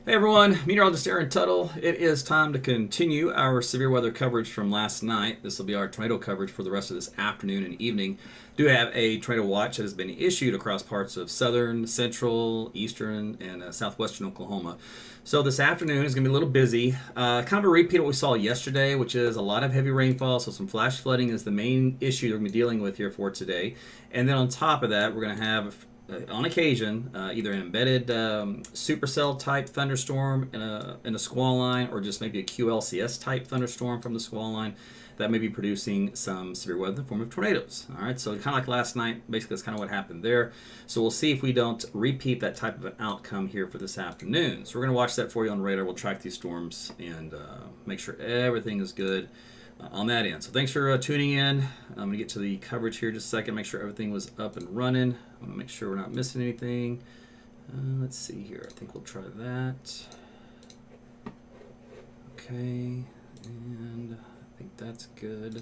Hey everyone, Meteorologist Aaron Tuttle. It is time to continue our severe weather coverage from last night. This will be our tornado coverage for the rest of this afternoon and evening. Do have a tornado watch that has been issued across parts of southern, central, eastern, and southwestern Oklahoma. So this afternoon is going to be a little busy. Kind of a repeat of what we saw yesterday, which is a lot of heavy rainfall. So some flash flooding is the main issue we're going to be dealing with here for today. And then on top of that, we're going to have on occasion, either an embedded supercell type thunderstorm in a squall line, or just maybe a QLCS type thunderstorm from the squall line that may be producing some severe weather in the form of tornadoes. All right, so kind of like last night, basically that's kind of what happened there. So we'll see if we don't repeat that type of an outcome here for this afternoon. So we're going to watch that for you on radar. We'll track these storms and make sure everything is good on that end. So thanks for tuning in. I'm going to get to the coverage here just a second, make sure everything was up and running. I want to make sure we're not missing anything. Let's see here. I think we'll try that. Okay, and I think that's good.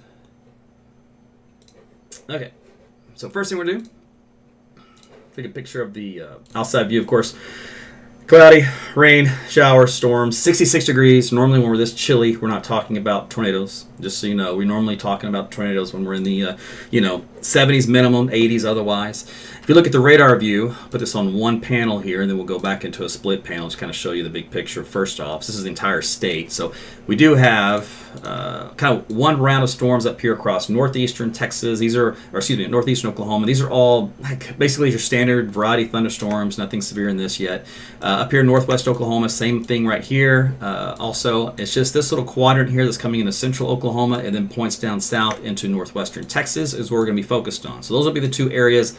Okay, so first thing we're doing, take a picture of the outside view, of course. Cloudy, rain, showers, storms, 66 degrees. Normally when we're this chilly, we're not talking about tornadoes. Just so you know, we're normally talking about tornadoes when we're in the, 70s minimum, 80s otherwise. If you look at the radar view, put this on one panel here, and then we'll go back into a split panel to kind of show you the big picture first off. So this is the entire state. So we do have kind of one round of storms up here across northeastern Texas. Northeastern Oklahoma. These are all basically your standard variety thunderstorms. Nothing severe in this yet. Up here in northwest Oklahoma, same thing right here. Also, it's just this little quadrant here that's coming into central Oklahoma and then points down south into northwestern Texas is where we're going to be focused on. So those will be the two areas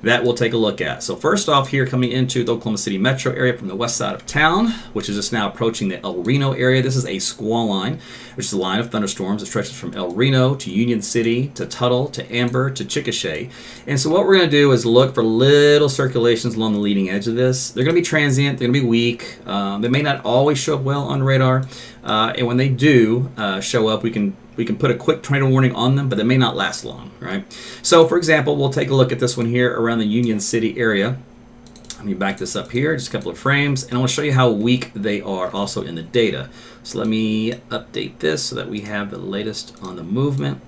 that we'll take a look at. So first off here, coming into the Oklahoma City metro area from the west side of town, which is just now approaching the El Reno area. This is a squall line, which is a line of thunderstorms that stretches from El Reno to Union City to Tuttle to Amber to Chickasha. And so what we're going to do is look for little circulations along the leading edge of this. They're going to be transient. They're going to be weak. They may not always show up well on radar. And when they do show up, we can put a quick tornado warning on them, but they may not last long, right? So, for example, we'll take a look at this one here around the Union City area. Let me back this up here, just a couple of frames, and I want to show you how weak they are also in the data. So let me update this so that we have the latest on the movement.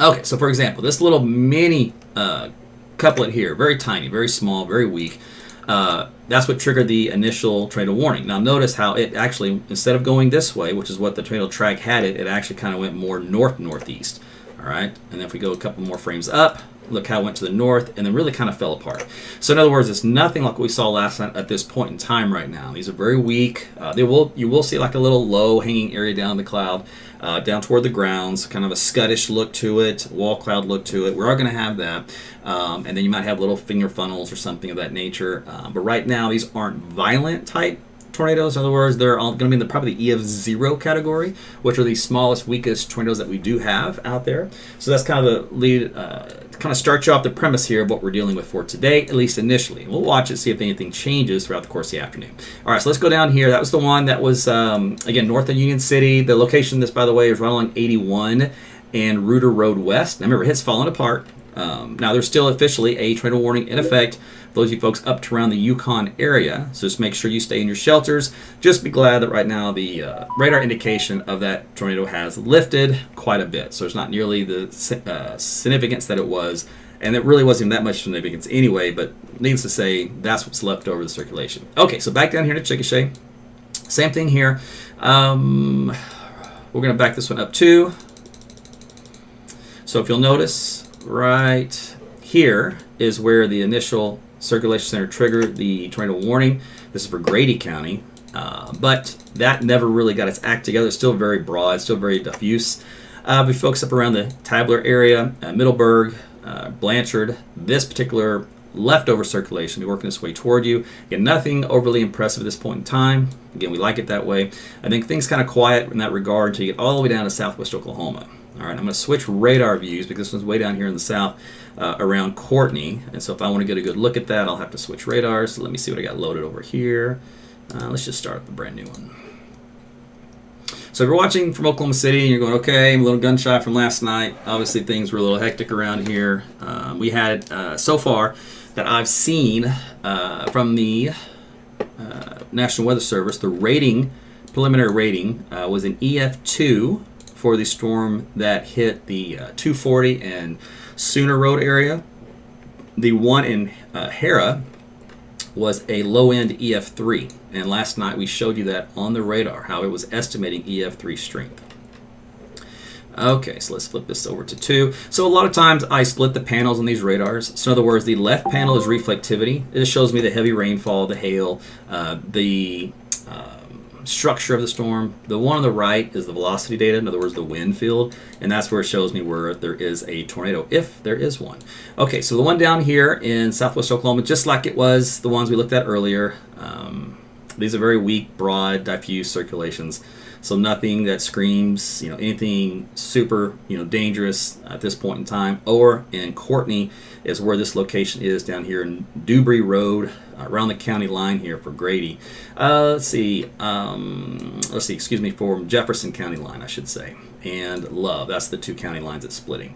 Okay, so for example, this little mini couplet here, very tiny, very small, very weak. That's what triggered the initial tornado warning. Now notice how it actually, instead of going this way, which is what the tornado track had it actually kind of went more north-northeast. All right, and then if we go a couple more frames up, look how it went to the north and then really kind of fell apart. So in other words, it's nothing like what we saw last night at this point in time right now. These are very weak. You will see like a little low hanging area down the cloud, down toward the grounds, kind of a skuttish look to it, wall cloud look to it. We are going to have that. And then you might have little finger funnels or something of that nature. But right now, these aren't violent type tornadoes. In other words, they're all going to be in probably the EF0 category, which are the smallest, weakest tornadoes that we do have out there. So that's kind of the lead, kind of start you off the premise here of what we're dealing with for today, at least initially. We'll watch it, see if anything changes throughout the course of the afternoon. All right, so let's go down here. That was the one that was, again, north of Union City. The location of this, by the way, is right along 81 and Reuter Road West. Now remember, it's falling apart. Now there's still officially a tornado warning in effect for those of you folks up to around the Yukon area. So just make sure you stay in your shelters. Just be glad that right now the radar indication of that tornado has lifted quite a bit. So it's not nearly the significance that it was. And it really wasn't even that much significance anyway, but needless to say, that's what's left over the circulation. Okay, so back down here to Chickasha. Same thing here. We're going to back this one up too. So if you'll notice, right here is where the initial circulation center triggered the tornado warning. This is for Grady County, but that never really got its act together. It's still very broad, still very diffuse. We focus up around the Tabler area, Middleburg, Blanchard. This particular leftover circulation is working its way toward you. Again, nothing overly impressive at this point in time. Again, we like it that way. I think things kind of quiet in that regard until you get all the way down to southwest Oklahoma. All right, I'm going to switch radar views because this one's way down here in the south around Courtney. And so if I want to get a good look at that, I'll have to switch radars. So let me see what I got loaded over here. Let's just start up a brand new one. So if you're watching from Oklahoma City and you're going, okay, I'm a little gun shy from last night. Obviously things were a little hectic around here. We had so far that I've seen from the National Weather Service, the preliminary rating, was an EF2 for the storm that hit the 240 and Sooner Road area. The one in Hera was a low-end EF3, and last night we showed you that on the radar, how it was estimating EF3 strength. Okay, so let's flip this over to 2. So a lot of times I split the panels on these radars. So in other words, the left panel is reflectivity. It just shows me the heavy rainfall, the hail, the structure of the storm. The one on the right is the velocity data, in other words, the wind field, and that's where it shows me where there is a tornado, if there is one. Okay, so the one down here in southwest Oklahoma, just like it was the ones we looked at earlier, these are very weak, broad, diffuse circulations. So nothing that screams, anything super, dangerous at this point in time. Or in Courtney is where this location is, down here in Dewberry Road, around the county line here for Grady. For Jefferson County line, I should say, and Love. That's the 2 county lines it's splitting.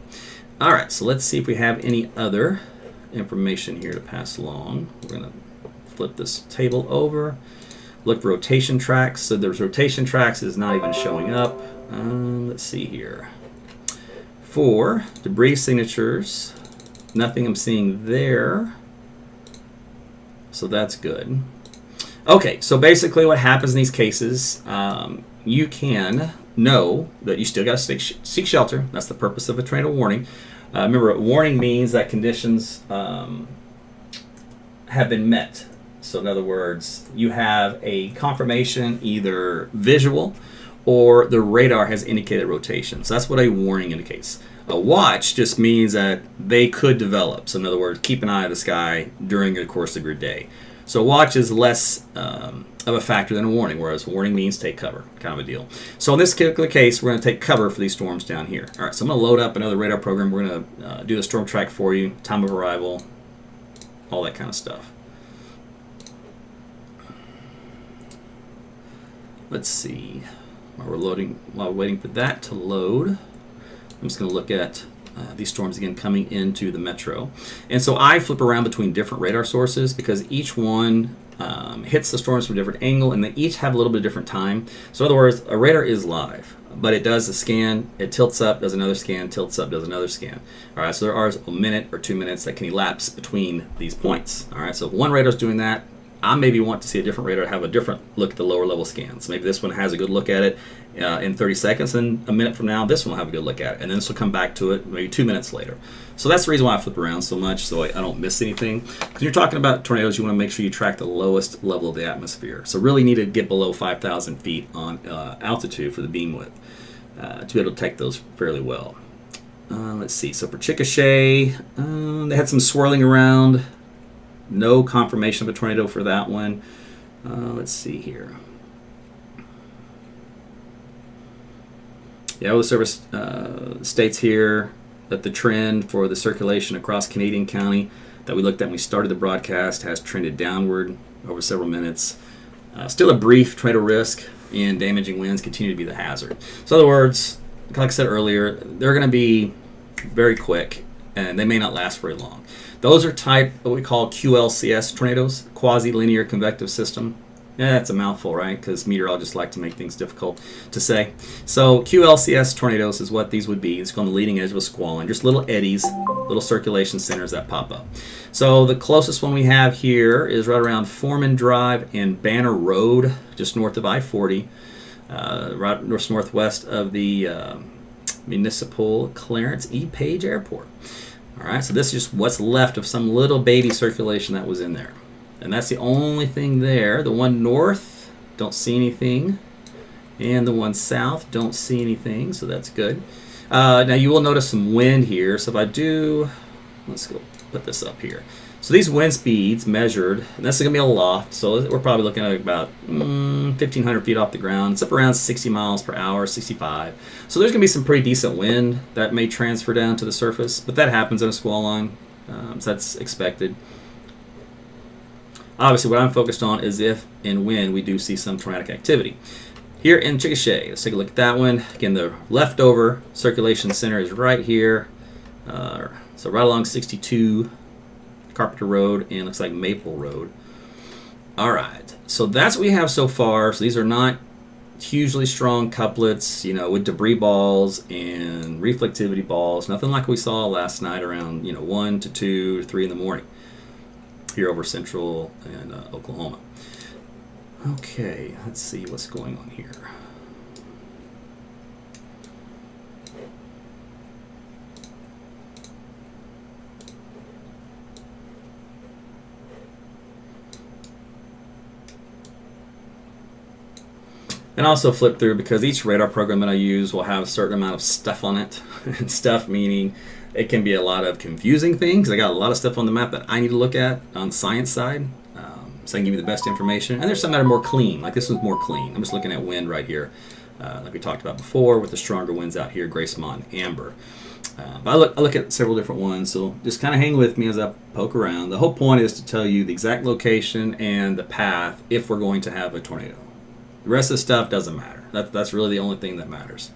All right, so let's see if we have any other information here to pass along. We're going to flip this table over. Look for rotation tracks. So there's rotation tracks is not even showing up. Let's see here. For debris signatures, nothing I'm seeing there. So that's good. Okay, so basically what happens in these cases, you can know that you still got to seek shelter. That's the purpose of a tornado warning. Remember, a warning means that conditions have been met. So in other words, you have a confirmation, either visual or the radar has indicated rotation. So that's what a warning indicates. A watch just means that they could develop. So in other words, keep an eye on the sky during the course of your day. So a watch is less of a factor than a warning, whereas warning means take cover, kind of a deal. So in this particular case, we're going to take cover for these storms down here. All right, so I'm going to load up another radar program. We're going to do the storm track for you, time of arrival, all that kind of stuff. Let's see, while we're waiting for that to load, I'm just going to look at these storms again coming into the metro. And so I flip around between different radar sources because each one hits the storms from a different angle, and they each have a little bit of different time. So in other words, a radar is live, but it does a scan, it tilts up, does another scan, tilts up, does another scan. All right, so there are a minute or 2 minutes that can elapse between these points. All right, so if one radar is doing that, I maybe want to see a different radar have a different look at the lower level scans. Maybe this one has a good look at it in 30 seconds, and a minute from now, this one will have a good look at it. And then this will come back to it maybe 2 minutes later. So that's the reason why I flip around so much, so I don't miss anything. Because you're talking about tornadoes, you want to make sure you track the lowest level of the atmosphere. So really need to get below 5,000 feet on altitude for the beam width to be able to detect those fairly well. Let's see. So for Chickasha, they had some swirling around. No confirmation of a tornado for that one. Let's see here. Yeah, Weather Service states here that the trend for the circulation across Canadian County that we looked at when we started the broadcast has trended downward over several minutes. Still a brief tornado risk, and damaging winds continue to be the hazard. So in other words, like I said earlier, they're going to be very quick, and they may not last very long. Those are type what we call QLCS tornadoes, quasi-linear convective system. Yeah, that's a mouthful, right? Because meteorologists like to make things difficult to say. So QLCS tornadoes is what these would be. It's on the leading edge of a squall, and just little eddies, little circulation centers that pop up. So the closest one we have here is right around Foreman Drive and Banner Road, just north of I-40, right northwest of the Municipal Clarence E. Page Airport. All right, so this is just what's left of some little baby circulation that was in there. And that's the only thing there. The one north, don't see anything. And the one south, don't see anything, so that's good. Now you will notice some wind here. So if I do, let's go put this up here. So these wind speeds measured, and this is going to be a loft, so we're probably looking at about 1,500 feet off the ground. It's up around 60 miles per hour, 65. So there's going to be some pretty decent wind that may transfer down to the surface, but that happens in a squall line, so that's expected. Obviously, what I'm focused on is if and when we do see some tornadic activity. Here in Chickasha, let's take a look at that one. Again, the leftover circulation center is right here, so right along 62 Carpenter Road and looks like Maple Road. All right. So that's what we have so far. So these are not hugely strong couplets, with debris balls and reflectivity balls. Nothing like we saw last night around, 1 to 2 to 3 in the morning here over Central and Oklahoma. Okay, let's see what's going on here. And also flip through, because each radar program that I use will have a certain amount of stuff on it. And stuff meaning it can be a lot of confusing things. I got a lot of stuff on the map that I need to look at on the science side, so I can give you the best information. And there's some that are more clean, like this one's more clean. I'm just looking at wind right here, like we talked about before, with the stronger winds out here, Gracemont and Amber. But I look at several different ones, so just kind of hang with me as I poke around. The whole point is to tell you the exact location and the path if we're going to have a tornado. The rest of the stuff doesn't matter. That's really the only thing that matters.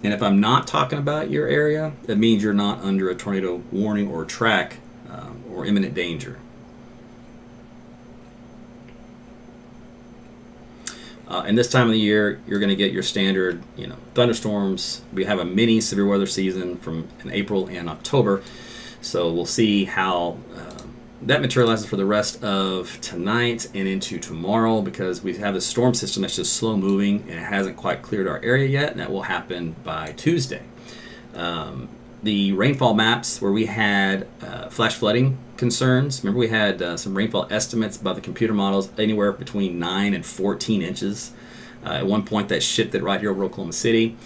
And if I'm not talking about your area, it means you're not under a tornado warning or track or imminent danger. And this time of the year, you're going to get your standard, thunderstorms. We have a mini severe weather season in April and October. So we'll see how that materializes for the rest of tonight and into tomorrow, because we have this storm system that's just slow moving and it hasn't quite cleared our area yet, and that will happen by Tuesday. The rainfall maps where we had flash flooding concerns, remember we had some rainfall estimates by the computer models anywhere between 9 and 14 inches. At one point that shifted right here over Oklahoma City,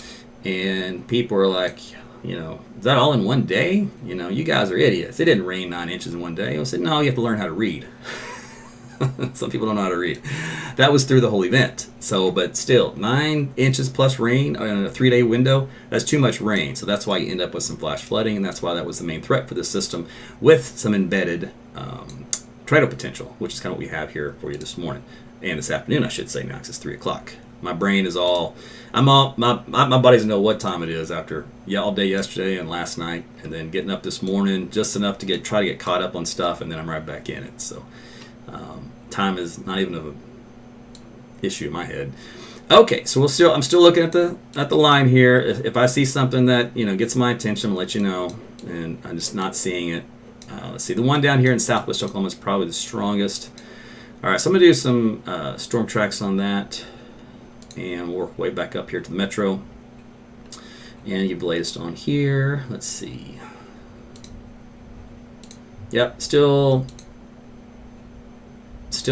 and people were like, is that all in one day? You guys are idiots. It didn't rain 9 inches in one day. I said, no, you have to learn how to read. Some people don't know how to read. That was through the whole event. So, but still, 9 inches plus rain in a 3-day window, that's too much rain. So that's why you end up with some flash flooding, and that's why that was the main threat for the system, with some embedded tornado potential, which is kind of what we have here for you this morning. And this afternoon, I should say, now, because it's 3 o'clock. My brain is my body doesn't know what time it is after all day yesterday and last night, and then getting up this morning just enough to try to get caught up on stuff, and then I'm right back in it. So time is not even an issue in my head. Okay, so I'm still looking at the line here. If I see something that gets my attention, I'll let you know, and I'm just not seeing it. Let's see, the one down here in Southwest Oklahoma is probably the strongest. All right, so I'm gonna do some storm tracks on that, and we'll work way back up here to the metro and give the latest on here. Let's see. Yep, still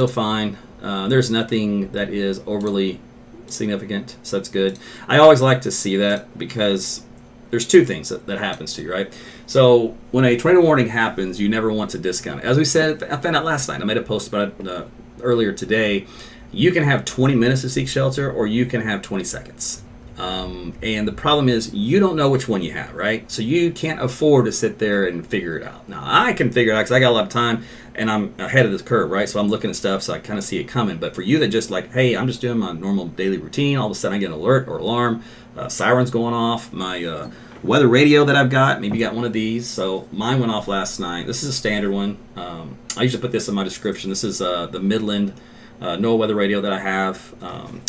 fine. There's nothing that is overly significant, so that's good. I always like to see that, because there's two things that happens to you, right? So when a tornado warning happens, you never want to discount it. As we said, I found out last night, I made a post about it earlier today. You can have 20 minutes to seek shelter, or you can have 20 seconds. And the problem is you don't know which one you have, right? So you can't afford to sit there and figure it out. Now, I can figure it out because I got a lot of time and I'm ahead of this curve, right? So I'm looking at stuff, so I kind of see it coming. But for you that just like, hey, I'm just doing my normal daily routine, all of a sudden I get an alert or alarm, sirens going off, my weather radio that I've got, maybe you got one of these. So mine went off last night. This is a standard one. I usually put this in my description. This is the Midland NOAA weather radio that I have.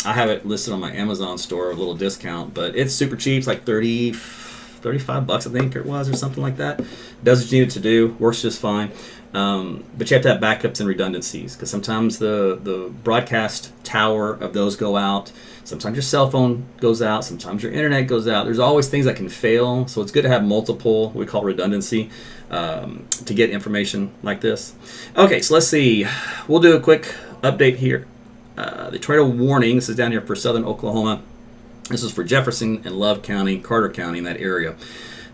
I have it listed on my Amazon store, a little discount, but it's super cheap. It's like $35 I think it was, or something like that. Does what you need it to do, works just fine. But you have to have backups and redundancies, because sometimes the broadcast tower of those go out. Sometimes your cell phone goes out. Sometimes your internet goes out. There's always things that can fail, so it's good to have multiple, what we call redundancy, to get information like this. Okay, so let's see. We'll do a quick update here. The tornado warning, this is down here for southern Oklahoma. This is for Jefferson and Love County, Carter County, in that area.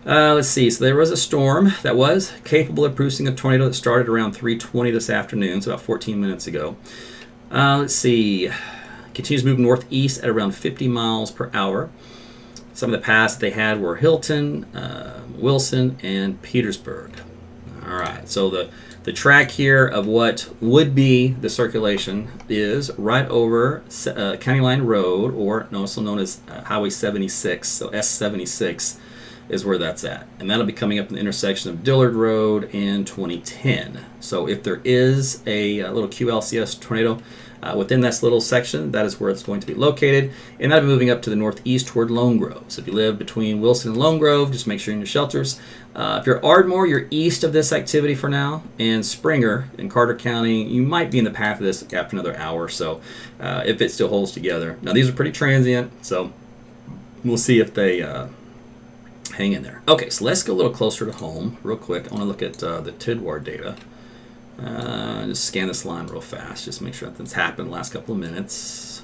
Let's see. So there was a storm that was capable of producing a tornado that started around 3:20 this afternoon, so about 14 minutes ago. Let's see. Continues to move northeast at around 50 miles per hour. Some of the paths they had were Hilton, Wilson, and Petersburg. All right. So the track here of what would be the circulation is right over County Line Road, or also known as Highway 76, so S76. is where that's at. And that'll be coming up in the intersection of Dillard Road and 2010. So if there is a little QLCS tornado within this little section, that is where it's going to be located. And that'll be moving up to the northeast toward Lone Grove. So if you live between Wilson and Lone Grove, just make sure you're in your shelters. If you're Ardmore, you're east of this activity for now. And Springer in Carter County, you might be in the path of this after another hour or so, if it still holds together. Now, these are pretty transient, so we'll see if they hang in there. Okay, so let's go a little closer to home real quick. I want to look at the TIDWAR data. Just scan this line real fast, just make sure nothing's happened the last couple of minutes.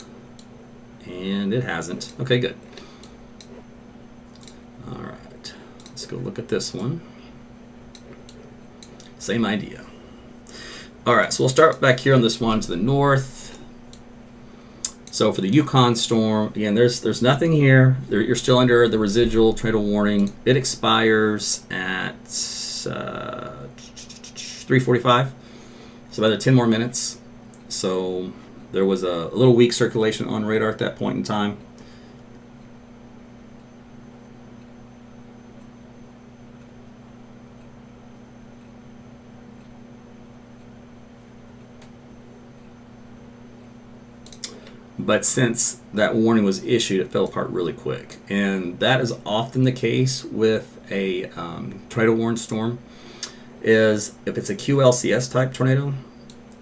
And it hasn't. Okay, good. All right, let's go look at this one. Same idea. All right, so we'll start back here on this one to the north. So for the Yukon storm, again, there's nothing here. You're still under the residual tornado warning. It expires at 3:45. So about 10 more minutes. So there was a little weak circulation on radar at that point in time. But since that warning was issued, it fell apart really quick. And that is often the case with a tornado warned storm. Is if it's a QLCS type tornado,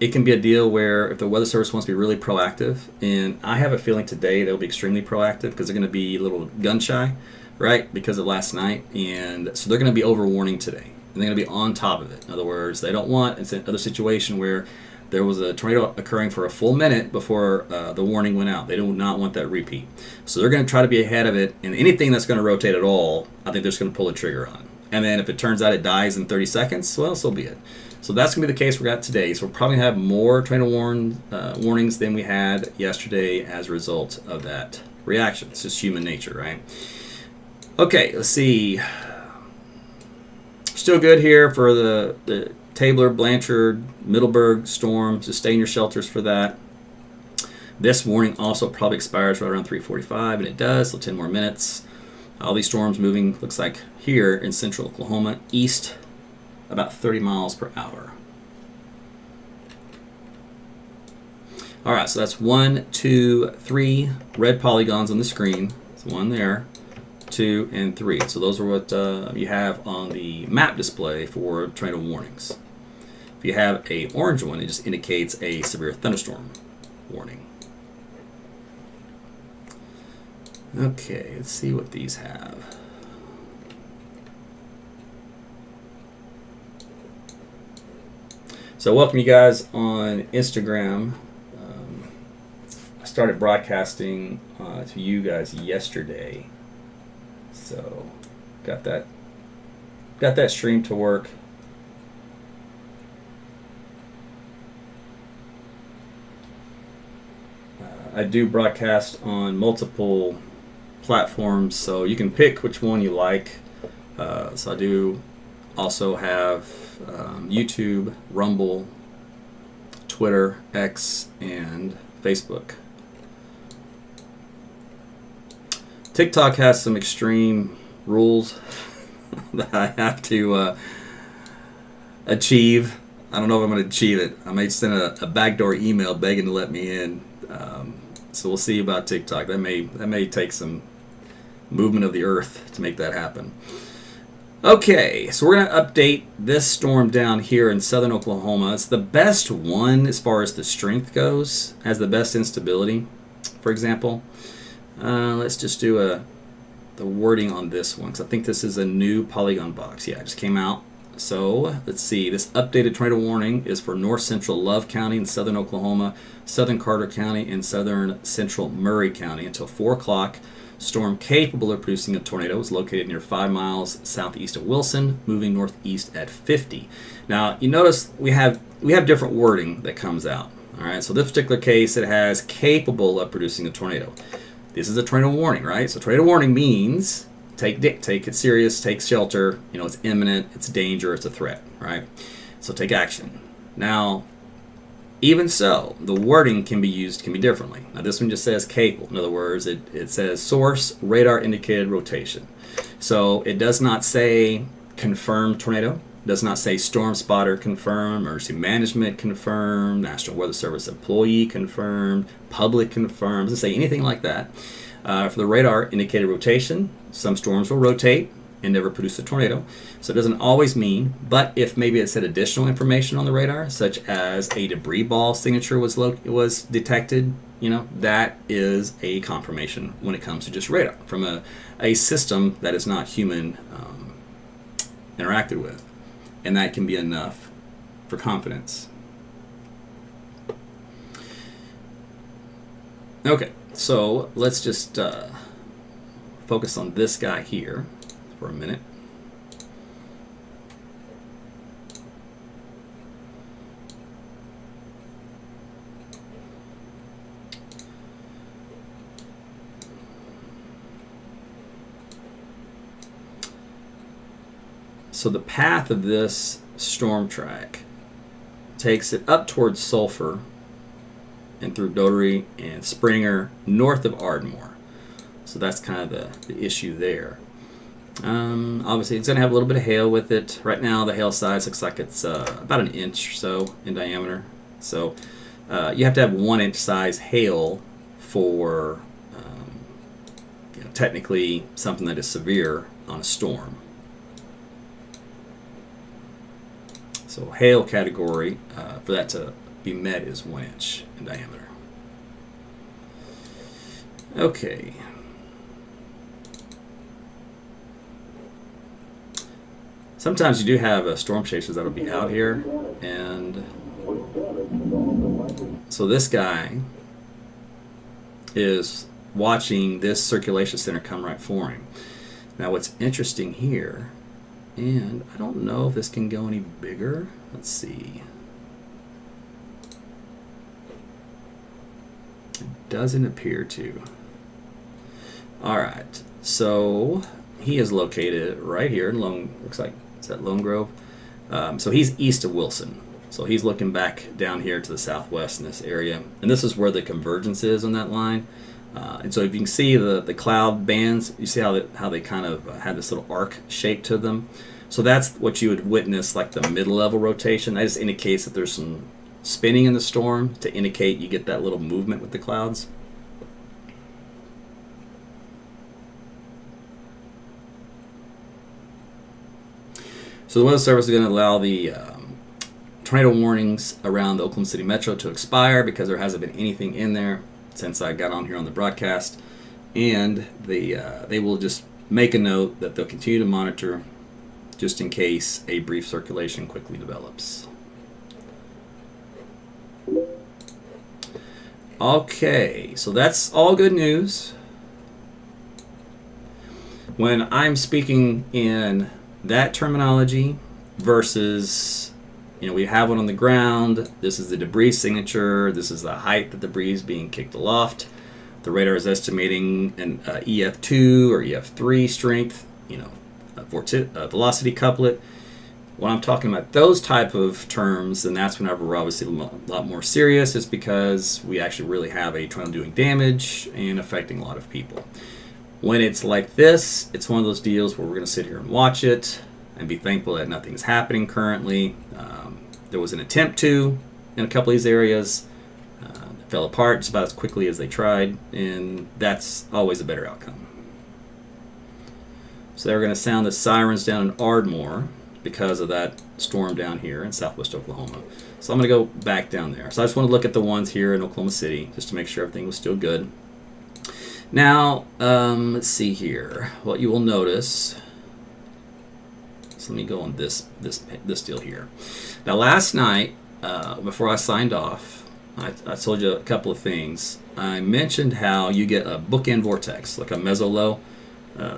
it can be a deal where if the Weather Service wants to be really proactive, and I have a feeling today they'll be extremely proactive because they're going to be a little gun shy, right, because of last night, and so they're going to be over warning today, and they're going to be on top of it. In other words, they don't want, it's another situation where there was a tornado occurring for a full minute before the warning went out. They do not want that repeat. So they're going to try to be ahead of it, and anything that's going to rotate at all, I think they're just going to pull the trigger on. And then if it turns out it dies in 30 seconds, well, so be it. So that's going to be the case we got today. So we're probably going to have more tornado warnings than we had yesterday as a result of that reaction. It's just human nature, right? Okay, let's see. Still good here for the Tabler, Blanchard, Middleburg storm. Just stay in your shelters for that. This warning also probably expires right around 3:45, and it does, so 10 more minutes. All these storms moving, looks like here in central Oklahoma, east about 30 miles per hour. All right, so that's 1, 2, 3 red polygons on the screen. So 1 there, 2, and 3. So those are what you have on the map display for tornado warnings. If you have a orange one, it just indicates a severe thunderstorm warning. Okay, let's see what these have. So welcome you guys on Instagram. I started broadcasting to you guys yesterday. So got that stream to work. I do broadcast on multiple platforms, so you can pick which one you like. So I do also have YouTube, Rumble, Twitter, X, and Facebook. TikTok has some extreme rules that I have to achieve. I don't know if I'm going to achieve it. I may send a backdoor email begging to let me in. So we'll see about TikTok. That may take some movement of the earth to make that happen. Okay, so we're going to update this storm down here in southern Oklahoma. It's the best one as far as the strength goes, has the best instability, for example. Let's just do the wording on this one, because I think this is a new polygon box. Yeah, it just came out. So let's see, this updated tornado warning is for north central Love County in southern Oklahoma, southern Carter County, and southern central Murray County until 4 o'clock. Storm capable of producing a tornado is located near 5 miles southeast of Wilson, moving northeast at 50. Now, you notice we have different wording that comes out. All right, so this particular case, it has capable of producing a tornado. This is a tornado warning, right? So tornado warning means take it serious, take shelter. You know, it's imminent, it's danger, it's a threat, right? So take action. Now, Even so, the wording can be differently. Now this one just says cable. In other words, it says source radar indicated rotation. So it does not say confirmed tornado. It does not say storm spotter confirmed, emergency management confirmed, National Weather Service employee confirmed, public confirmed. It doesn't say anything like that. For the radar indicated rotation, some storms will rotate and never produce a tornado. So it doesn't always mean, but if maybe it said additional information on the radar, such as a debris ball signature was detected, that is a confirmation when it comes to just radar from a system that is not human interacted with. And that can be enough for confidence. Okay, so let's just focus on this guy here for a minute. So the path of this storm track takes it up towards Sulphur and through Dotery and Springer north of Ardmore. So that's kind of the issue there. Obviously, it's going to have a little bit of hail with it. Right now, the hail size looks like it's about an inch or so in diameter. So you have to have 1 inch size hail for technically something that is severe on a storm. So hail category for that to be met is 1 inch in diameter. Okay. Sometimes you do have storm chasers that'll be out here, and so this guy is watching this circulation center come right for him. Now what's interesting here, and I don't know if this can go any bigger. Let's see. It doesn't appear to. All right, so he is located right here in looks like, is that Lone Grove? So he's east of Wilson. So he's looking back down here to the southwest in this area. And this is where the convergence is on that line. And so if you can see the cloud bands, you see how they kind of had this little arc shape to them. So that's what you would witness, like the mid-level rotation. That just indicates that there's some spinning in the storm to indicate you get that little movement with the clouds. So the Weather Service is going to allow the tornado warnings around the Oklahoma City Metro to expire because there hasn't been anything in there since I got on here on the broadcast. And they will just make a note that they'll continue to monitor just in case a brief circulation quickly develops. Okay, so that's all good news. When I'm speaking in that terminology versus, we have one on the ground, this is the debris signature, this is the height that the debris is being kicked aloft, the radar is estimating an EF2 or EF3 strength, velocity couplet. When I'm talking about those type of terms, then that's whenever we're obviously a lot more serious. It's because we actually really have a tornado doing damage and affecting a lot of people. When it's like this, it's one of those deals where we're going to sit here and watch it and be thankful that nothing's happening currently. There was an attempt to in a couple of these areas. It fell apart just about as quickly as they tried, and that's always a better outcome. So they're going to sound the sirens down in Ardmore because of that storm down here in southwest Oklahoma. So I'm going to go back down there. So I just want to look at the ones here in Oklahoma City just to make sure everything was still good. Now, let's see here. What you will notice. So let me go on this deal here. Now, last night, before I signed off, I told you a couple of things. I mentioned how you get a bookend vortex, like a meso-low.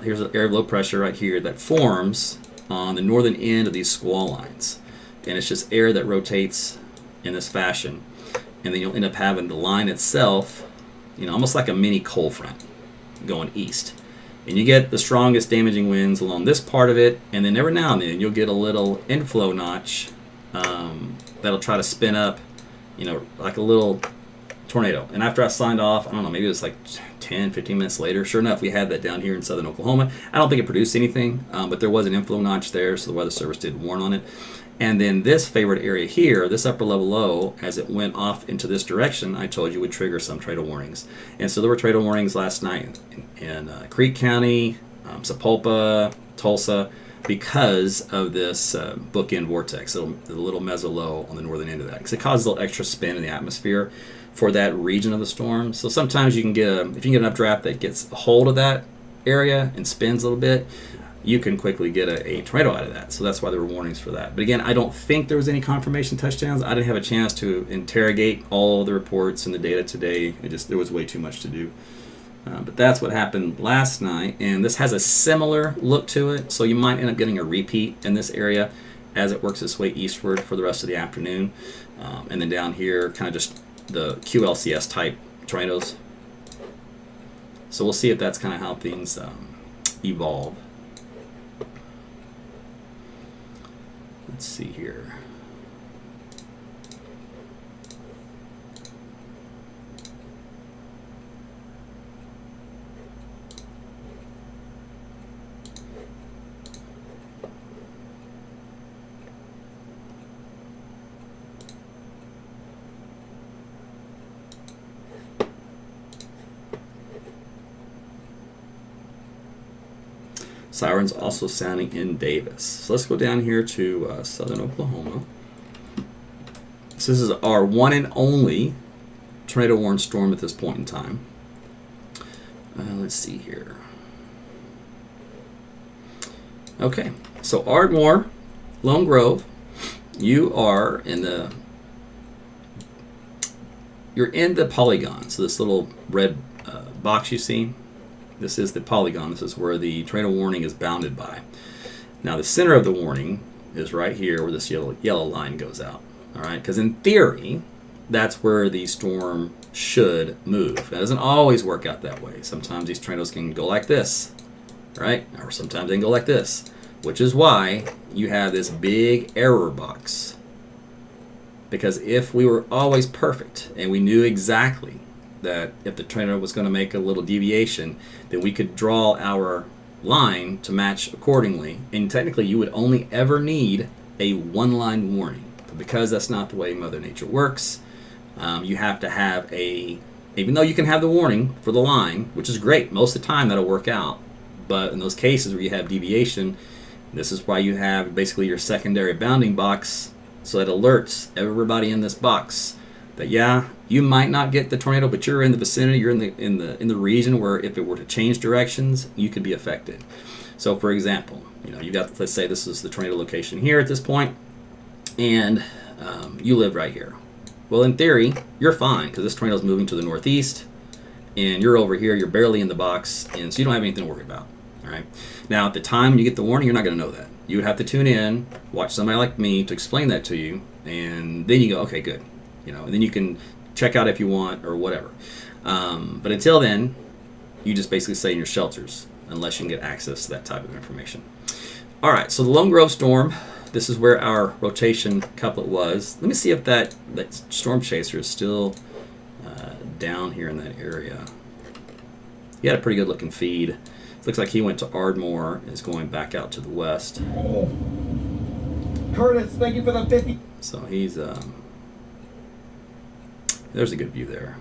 Here's an area of low pressure right here that forms on the northern end of these squall lines. And it's just air that rotates in this fashion. And then you'll end up having the line itself, almost like a mini cold front going east. And you get the strongest damaging winds along this part of it, and then every now and then you'll get a little inflow notch that'll try to spin up, like a little tornado. And after I signed off, I don't know, maybe it was like 10, 15 minutes later, sure enough, we had that down here in southern Oklahoma. I don't think it produced anything, but there was an inflow notch there, so the Weather Service did warn on it. And then this favored area here, this upper level low, as it went off into this direction, I told you would trigger some tornado warnings. And so there were tornado warnings last night in Creek County, Sapulpa, Tulsa, because of this bookend vortex, the little meso low on the northern end of that. Because it causes a little extra spin in the atmosphere for that region of the storm. So sometimes you can get if you can get an updraft that gets a hold of that area and spins a little bit, you can quickly get a tornado out of that. So that's why there were warnings for that. But again, I don't think there was any confirmation touchdowns. I didn't have a chance to interrogate all the reports and the data today. There was way too much to do. But that's what happened last night, and this has a similar look to it, so you might end up getting a repeat in this area as it works its way eastward for the rest of the afternoon. And then down here, kind of just the QLCS type tornadoes. So we'll see if that's kind of how things evolve. Let's see here. Sirens also sounding in Davis. So let's go down here to southern Oklahoma. So this is our one and only tornado warned storm at this point in time. Let's see here. Okay, so Ardmore, Lone Grove, you're in the polygon. So this little red box you see. This is the polygon. This is where the tornado warning is bounded by. Now the center of the warning is right here where this yellow line goes out. All right, because in theory, that's where the storm should move. It doesn't always work out that way. Sometimes these tornadoes can go like this, right? Or sometimes they can go like this, which is why you have this big error box. Because if we were always perfect and we knew exactly that if the tornado was going to make a little deviation, then we could draw our line to match accordingly. And technically, you would only ever need a one-line warning. But because that's not the way Mother Nature works, you have to have even though you can have the warning for the line, which is great, most of the time that'll work out. But in those cases where you have deviation, this is why you have basically your secondary bounding box, so that alerts everybody in this box that you might not get the tornado, but you're in the vicinity, you're in the region where if it were to change directions, you could be affected. So for example, you got, let's say this is the tornado location here at this point, and you live right here. Well, in theory, you're fine because this tornado is moving to the northeast, and you're over here, you're barely in the box, and so you don't have anything to worry about. All right. Now, at the time you get the warning, you're not going to know that. You would have to tune in, watch somebody like me to explain that to you, and then you go, okay, good. And then you can check out if you want or whatever. But until then, you just basically stay in your shelters unless you can get access to that type of information. All right, so the Lone Grove storm, this is where our rotation couplet was. Let me see if that storm chaser is still down here in that area. He had a pretty good looking feed. Looks like he went to Ardmore and is going back out to the west. Curtis, thank you for the 50. So he's there's a good view there.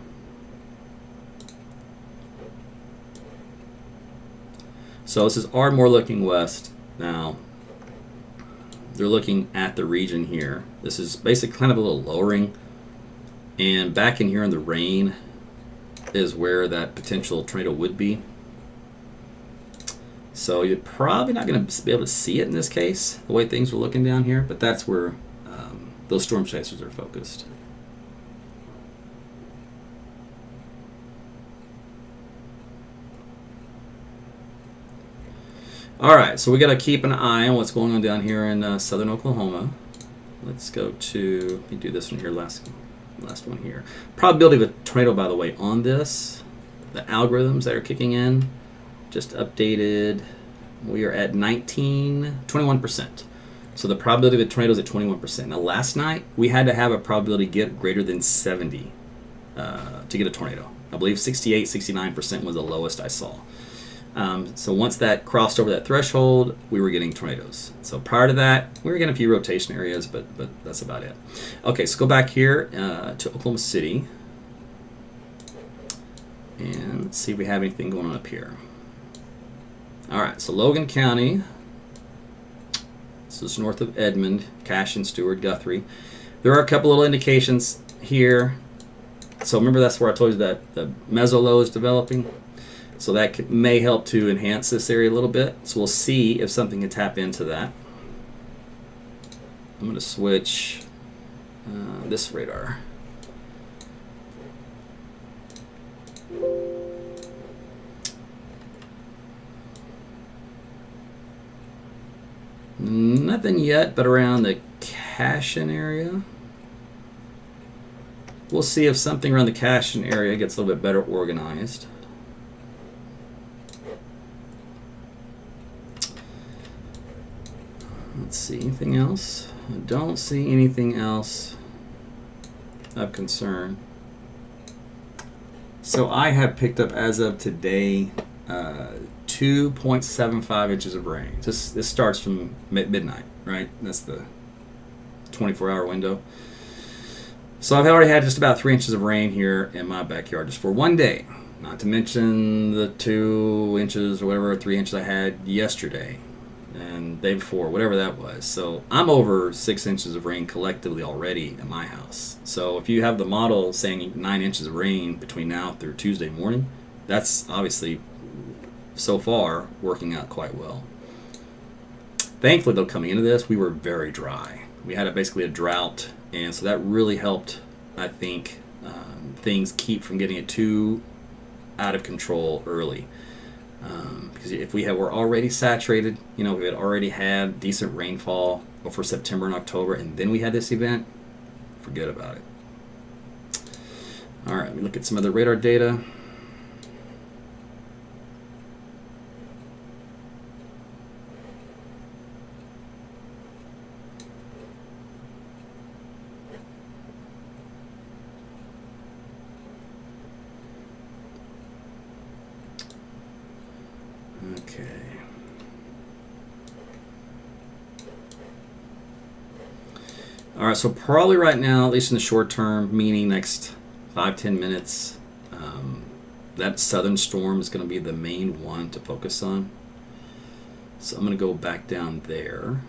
So this is Ardmore looking west. Now they're looking at the region here. This is basically kind of a little lowering, and back in here in the rain is where that potential tornado would be. So you're probably not going to be able to see it in this case, the way things were looking down here, but that's where those storm chasers are focused. All right, so we got to keep an eye on what's going on down here in southern Oklahoma. Let's go to, let me do this one here, last one here. Probability of a tornado, by the way, on this, the algorithms that are kicking in, just updated. We are at 21%. So the probability of a tornado is at 21%. Now last night we had to have a probability get greater than 70 to get a tornado. I believe 68, 69% was the lowest I saw. So once that crossed over that threshold, we were getting tornadoes. So prior to that, we were getting a few rotation areas, but that's about it. Okay, so go back here to Oklahoma City. And let's see if we have anything going on up here. All right, so Logan County. This is north of Edmond, Cashin, Stewart, Guthrie. There are a couple little indications here. So remember, that's where I told you that the mesolow is developing. So that may help to enhance this area a little bit. So we'll see if something can tap into that. I'm going to switch this radar. Nothing yet, but around the Cashin area. We'll see if something around the Cashin area gets a little bit better organized. Let's see, anything else? I don't see anything else of concern. So I have picked up, as of today, 2.75 inches of rain. This starts from midnight, right? That's the 24-hour window. So I've already had just about 3 inches of rain here in my backyard just for one day. Not to mention the 2 inches or whatever, 3 inches I had yesterday and the day before, whatever that was. So I'm over 6 inches of rain collectively already at my house. So if you have the model saying 9 inches of rain between now through Tuesday morning, that's obviously so far working out quite well. Thankfully, though, coming into this, we were very dry. We had basically a drought, and so that really helped, I think, things keep from getting it too out of control early. Because if we were already saturated, we had already had decent rainfall for September and October, and then we had this event, forget about it. All right, let me look at some other radar data. Okay. All right, so probably right now, at least in the short term, meaning next 5-10 minutes, that southern storm is going to be the main one to focus on. So I'm going to go back down there.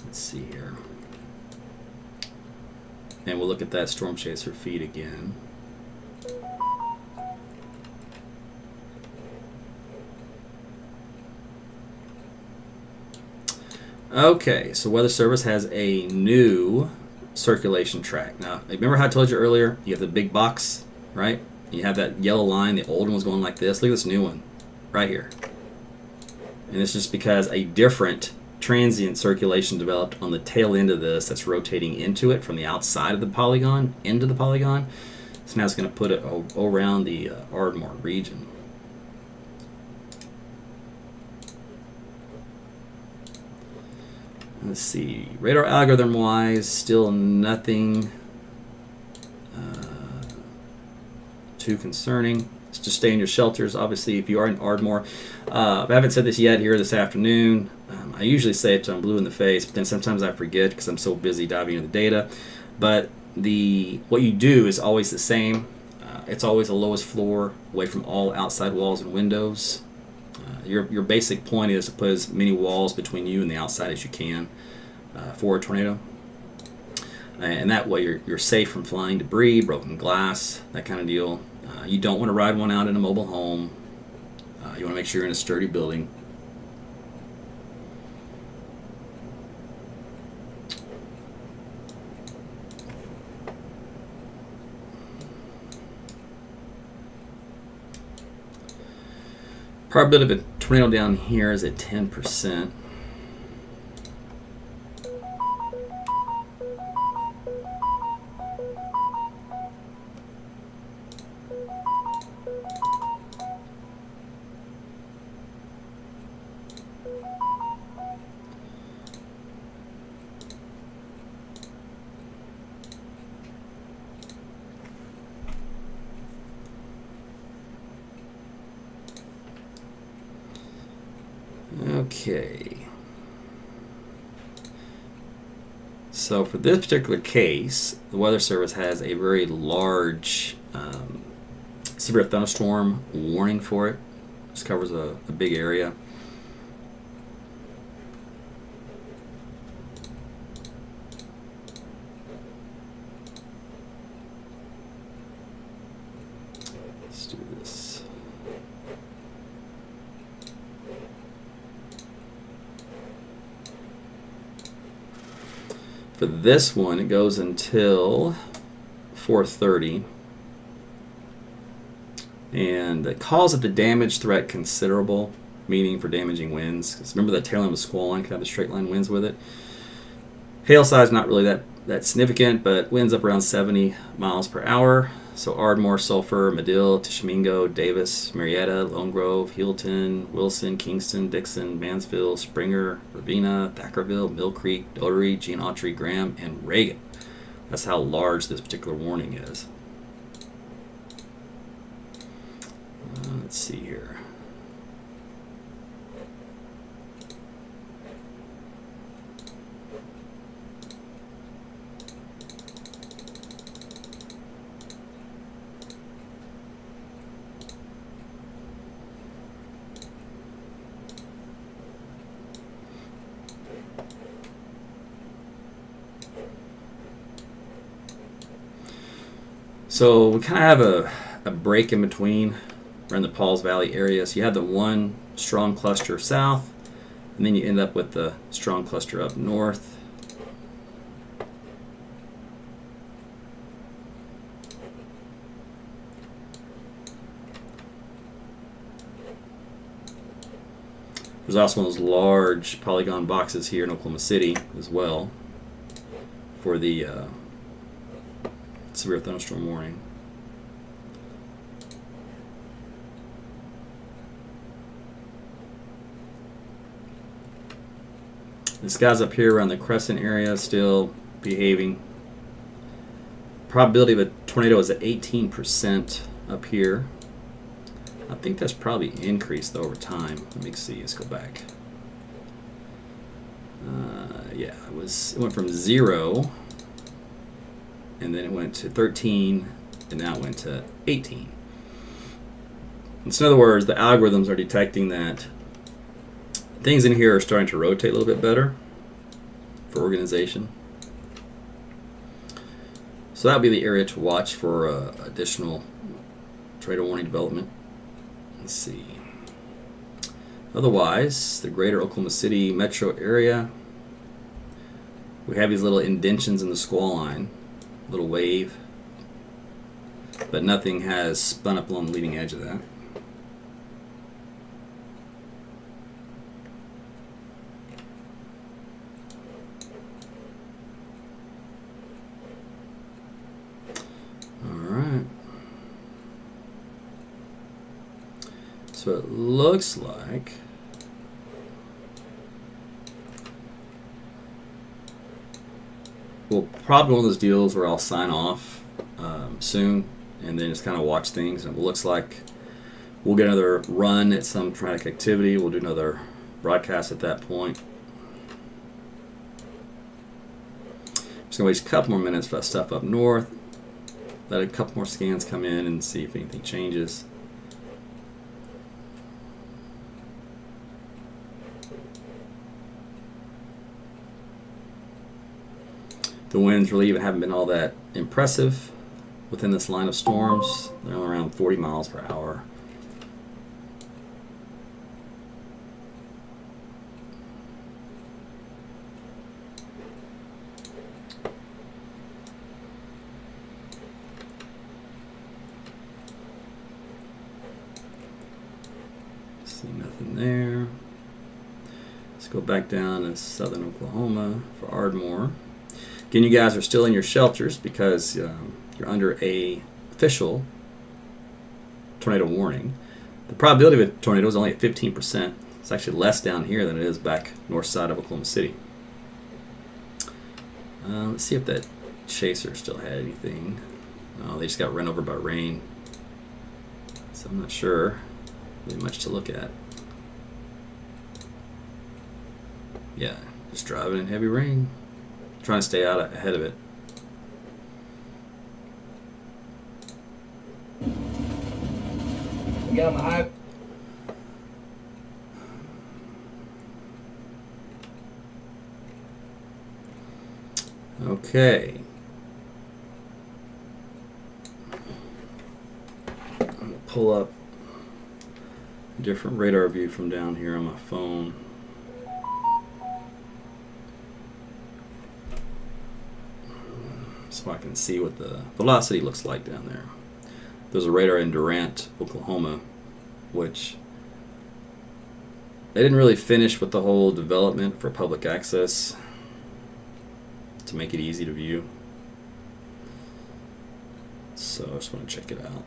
Let's see here. And we'll look at that storm chaser feed again. Okay, so Weather Service has a new circulation track. Now, remember how I told you earlier, you have the big box, right? You have that yellow line, the old one was going like this. Look at this new one, right here. And it's just because a different transient circulation developed on the tail end of this that's rotating into it from the outside of the polygon into the polygon. So now it's going to put it around the Ardmore region. Let's see, radar algorithm wise, still nothing too concerning. Just stay in your shelters. Obviously, if you are in Ardmore, I haven't said this yet here this afternoon. I usually say it till I'm blue in the face, but then sometimes I forget because I'm so busy diving into the data. But what you do is always the same. It's always the lowest floor, away from all outside walls and windows. Your basic point is to put as many walls between you and the outside as you can for a tornado. And that way you're safe from flying debris, broken glass, that kind of deal. You don't want to ride one out in a mobile home. You want to make sure you're in a sturdy building. Probability of a tornado down here is at 10%. Okay. So for this particular case, the Weather Service has a very large severe thunderstorm warning for it. This covers a big area. Let's do this. For this one, it goes until 4:30. And it calls it the damage threat considerable, meaning for damaging winds. Because remember that tail end of a squall line can have the straight line winds with it. Hail size not really that significant, but winds up around 70 miles per hour. So Ardmore, Sulphur, Medill, Tishomingo, Davis, Marietta, Lone Grove, Healdton, Wilson, Kingston, Dixon, Mansfield, Springer, Ravenna, Thackerville, Mill Creek, Dotary, Gene Autry, Graham, and Reagan. That's how large this particular warning is. Let's see here. So we kind of have a break in between. We're in the Pauls Valley area, so you have the one strong cluster south, and then you end up with the strong cluster up north. There's also one of those large polygon boxes here in Oklahoma City as well for the severe thunderstorm warning. This guy's up here around the Crescent area, still behaving. Probability of a tornado is at 18% up here. I think that's probably increased though over time. Let me see. Let's go back. Yeah, it went from 0, and then it went to 13, and now it went to 18. And so in other words, the algorithms are detecting that things in here are starting to rotate a little bit better for organization. So that would be the area to watch for additional tornado warning development. Let's see. Otherwise, the greater Oklahoma City metro area, we have these little indentions in the squall line, little wave, but nothing has spun up along the leading edge of that. So it looks like probably one of those deals where I'll sign off soon and then just kind of watch things. And it looks like we'll get another run at some traumatic activity. We'll do another broadcast at that point. Just gonna wait a couple more minutes for that stuff up north. Let a couple more scans come in and see if anything changes. The winds really even haven't been all that impressive within this line of storms. They're only around 40 miles per hour. See nothing there. Let's go back down to southern Oklahoma for Ardmore. Again, you guys are still in your shelters because you're under a official tornado warning. The probability of a tornado is only at 15%. It's actually less down here than it is back north side of Oklahoma City. Let's see if that chaser still had anything. Oh, they just got run over by rain. So I'm not sure really much to look at. Yeah, just driving in heavy rain. Trying to stay out ahead of it. We got my high. Okay. I'm going to pull up a different radar view from down here on my phone. So I can see what the velocity looks like down there. There's a radar in Durant, Oklahoma, which they didn't really finish with the whole development for public access to make it easy to view. So I just want to check it out.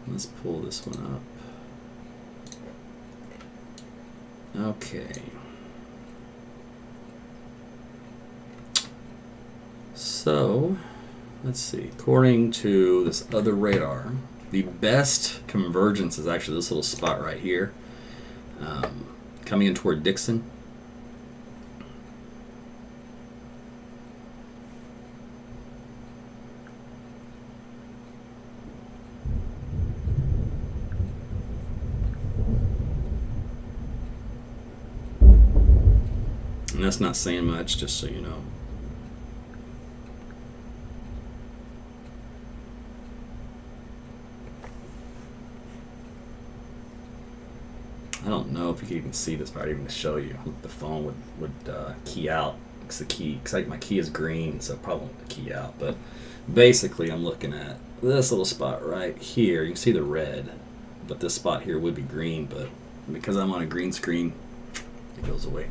Let's pull this one up. Okay. So, let's see. According to this other radar, the best convergence is actually this little spot right here, coming in toward Dixon. And that's not saying much, just so you know. I don't know if you can even see this, but I'd even show you. The phone would key out because my key is green, so it probably won't key out. But basically, I'm looking at this little spot right here. You can see the red, but this spot here would be green. But because I'm on a green screen, it goes away.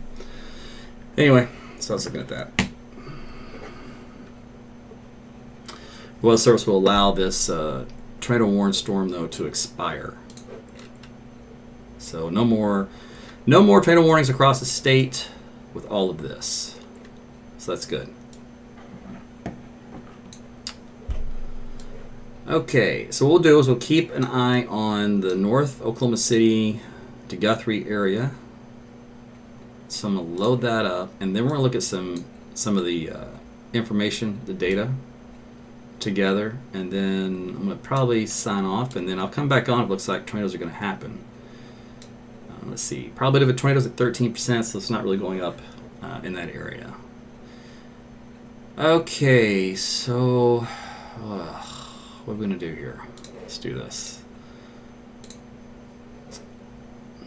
Anyway, so I was looking at that. Weather Service will allow this tornado warning storm though to expire. So no more tornado warnings across the state with all of this. So that's good. Okay, so what we'll do is we'll keep an eye on the North Oklahoma City to Guthrie area. So I'm going to load that up, and then we're going to look at some of the information, the data together, and then I'm going to probably sign off, and then I'll come back on if it looks like tornadoes are going to happen. Let's see. Probability of a tornado is at 13%, so it's not really going up in that area. Okay, so what are we going to do here? Let's do this.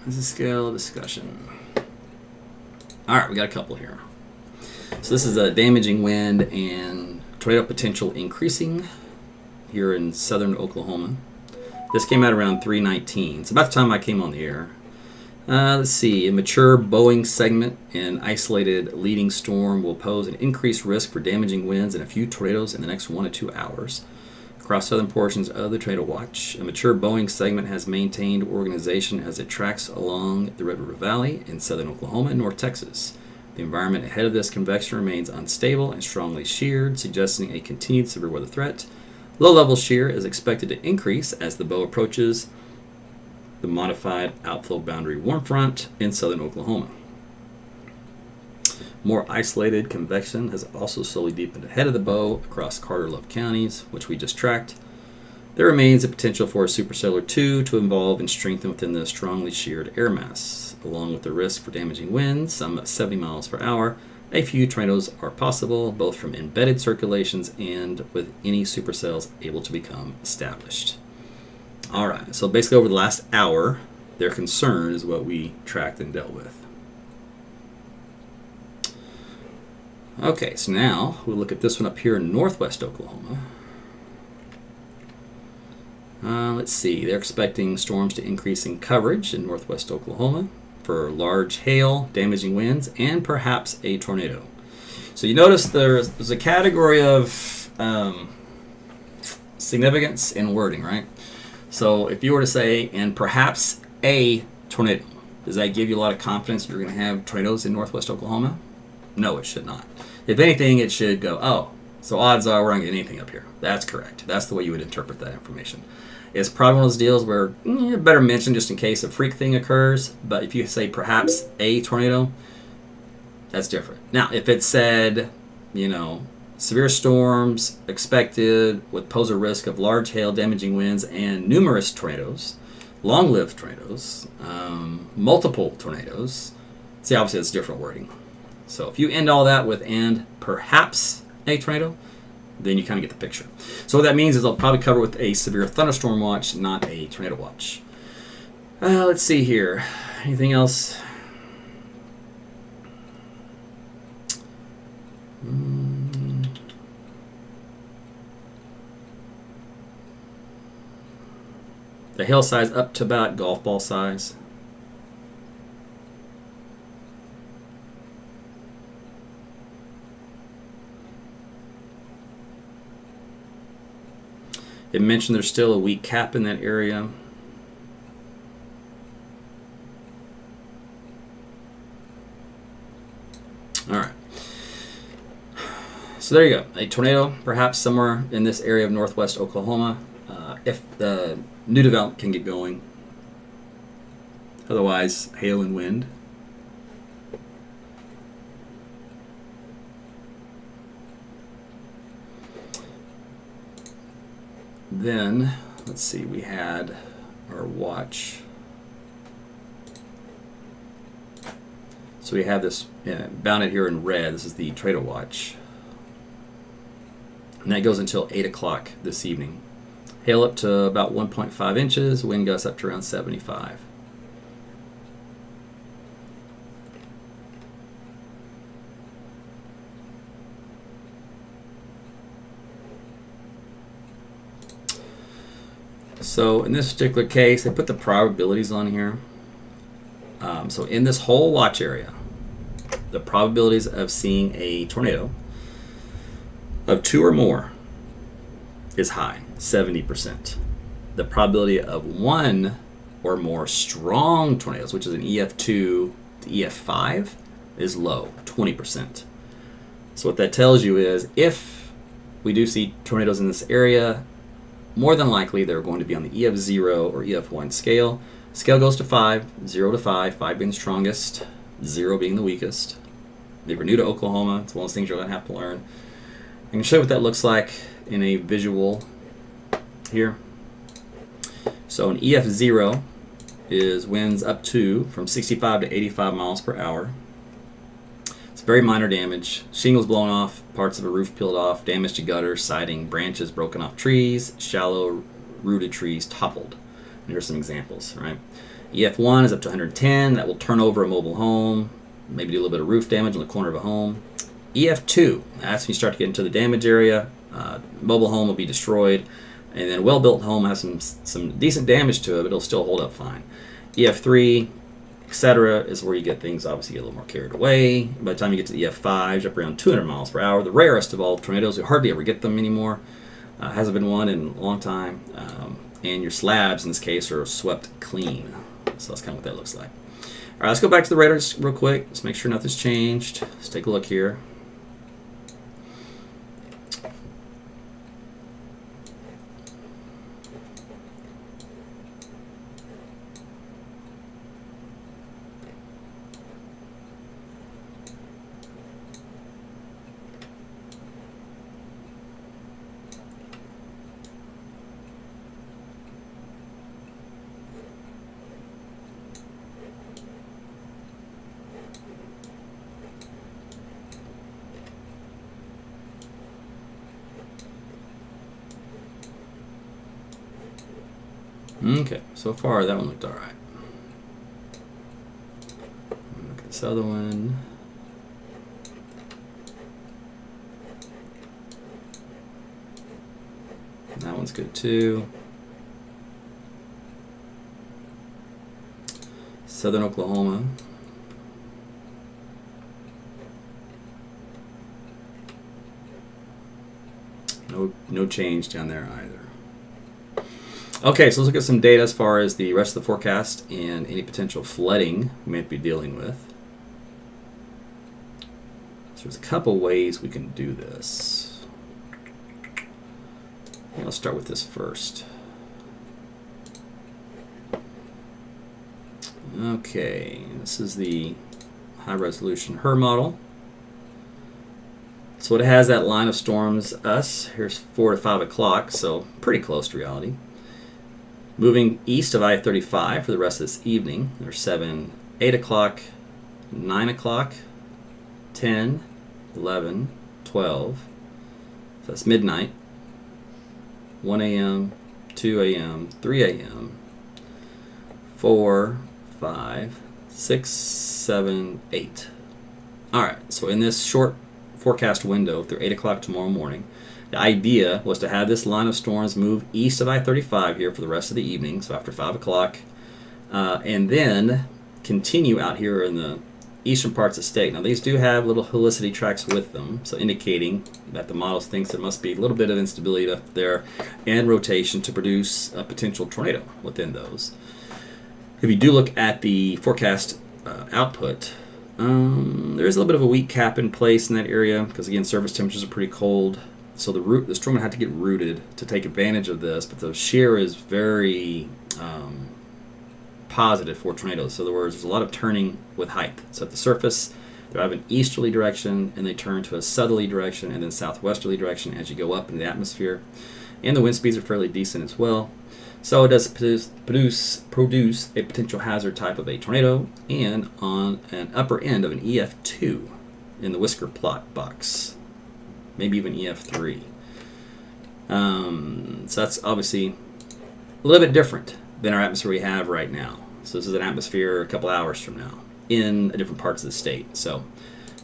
This is a scale discussion. All right, we got a couple here. So this is a damaging wind and tornado potential increasing here in southern Oklahoma. This came out around 3:19. It's about the time I came on the air. Let's see. A mature Boeing segment and isolated leading storm will pose an increased risk for damaging winds and a few tornadoes in the next 1 to 2 hours. Across southern portions of the tornado watch, a mature Boeing segment has maintained organization as it tracks along the Red River Valley in southern Oklahoma and North Texas. The environment ahead of this convection remains unstable and strongly sheared, suggesting a continued severe weather threat. Low-level shear is expected to increase as the bow approaches the modified outflow boundary warm front in southern Oklahoma. More isolated convection has also slowly deepened ahead of the bow across Carter-Love counties, which we just tracked. There remains a potential for a supercellular 2 to evolve and strengthen within the strongly sheared air mass. Along with the risk for damaging winds, some at 70 miles per hour, a few tornadoes are possible, both from embedded circulations and with any supercells able to become established. All right, so basically over the last hour, their concern is what we tracked and dealt with. Okay, so now we'll look at this one up here in northwest Oklahoma. Let's see, they're expecting storms to increase in coverage in northwest Oklahoma for large hail, damaging winds, and perhaps a tornado. So you notice there's a category of significance in wording, right? So if you were to say, and perhaps a tornado, does that give you a lot of confidence you're going to have tornadoes in northwest Oklahoma? No, it should not. If anything, it should go, oh, so odds are we're not going to get anything up here. That's correct. That's the way you would interpret that information. It's probably one of those deals where you better mention just in case a freak thing occurs, but if you say perhaps a tornado, that's different. Now, if it said, severe storms expected with pose a risk of large hail, damaging winds, and numerous tornadoes, long-lived tornadoes, multiple tornadoes, see, obviously that's different wording. So if you end all that with and perhaps a tornado, then you kind of get the picture. So what that means is I'll probably cover with a severe thunderstorm watch, not a tornado watch. Let's see here. Anything else? The hail size up to about golf ball size. It mentioned there's still a weak cap in that area. All right. So there you go. A tornado, perhaps somewhere in this area of northwest Oklahoma, if the new development can get going. Otherwise, hail and wind. Then, let's see, we had our watch. So we have this bounded here in red. This is the tornado watch. And that goes until 8 o'clock this evening. Hail up to about 1.5 inches, wind gusts up to around 75. So in this particular case, they put the probabilities on here. So in this whole watch area, the probabilities of seeing a tornado of 2 or more is high, 70%. The probability of 1 or more strong tornadoes, which is an EF2 to EF5, is low, 20%. So what that tells you is if we do see tornadoes in this area, more than likely they're going to be on the EF0 or EF1 scale. Scale goes to 5, 0 to 5, 5 being the strongest, 0 being the weakest. If you're new to Oklahoma, it's one of those things you're going to have to learn. I can show you what that looks like in a visual here. So an EF0 is winds up to from 65 to 85 miles per hour. It's very minor damage. Shingles blown off, parts of a roof peeled off, damage to gutters, siding, branches broken off trees, shallow rooted trees toppled. And here's some examples, right? EF1 is up to 110. That will turn over a mobile home, maybe do a little bit of roof damage on the corner of a home. EF2, that's when you start to get into the damage area. Mobile home will be destroyed. And then a well-built home has some decent damage to it, but it'll still hold up fine. EF3, etc., is where you get things obviously get a little more carried away. By the time you get to the EF5s, up around 200 miles per hour. The rarest of all tornadoes, we hardly ever get them anymore. Hasn't been one in a long time. And your slabs, in this case, are swept clean. So that's kind of what that looks like. All right, let's go back to the radar just real quick. Let's make sure nothing's changed. Let's take a look here. Okay, so far that one looked all right. Look at this other one. That one's good too. Southern Oklahoma. No change down there either. Okay, so let's look at some data as far as the rest of the forecast and any potential flooding we might be dealing with. So there's a couple ways we can do this. Let's start with this first. Okay, this is the high resolution HER model. So it has that line of storms us. Here's 4 to 5 o'clock, so pretty close to reality. Moving east of I-35 for the rest of this evening. There's 7, 8 o'clock, 9 o'clock, 10, 11, 12. So that's midnight. 1 a.m., 2 a.m., 3 a.m., 4, 5, 6, 7, 8. All right, so in this short forecast window through 8 o'clock tomorrow morning, the idea was to have this line of storms move east of I-35 here for the rest of the evening, so after 5 o'clock, and then continue out here in the eastern parts of the state. Now, these do have little helicity tracks with them, so indicating that the models thinks there must be a little bit of instability up there and rotation to produce a potential tornado within those. If you do look at the forecast output, there's a little bit of a weak cap in place in that area because, again, surface temperatures are pretty cold. So the storm would have to get rooted to take advantage of this, but the shear is very positive for tornadoes. So in other words, there's a lot of turning with height. So at the surface, they have an easterly direction, and they turn to a southerly direction and then southwesterly direction as you go up in the atmosphere. And the wind speeds are fairly decent as well. So it does produce a potential hazard type of a tornado, and on an upper end of an EF2 in the whisker plot box, maybe even EF3. So that's obviously a little bit different than our atmosphere we have right now. So this is an atmosphere a couple hours from now in different parts of the state. So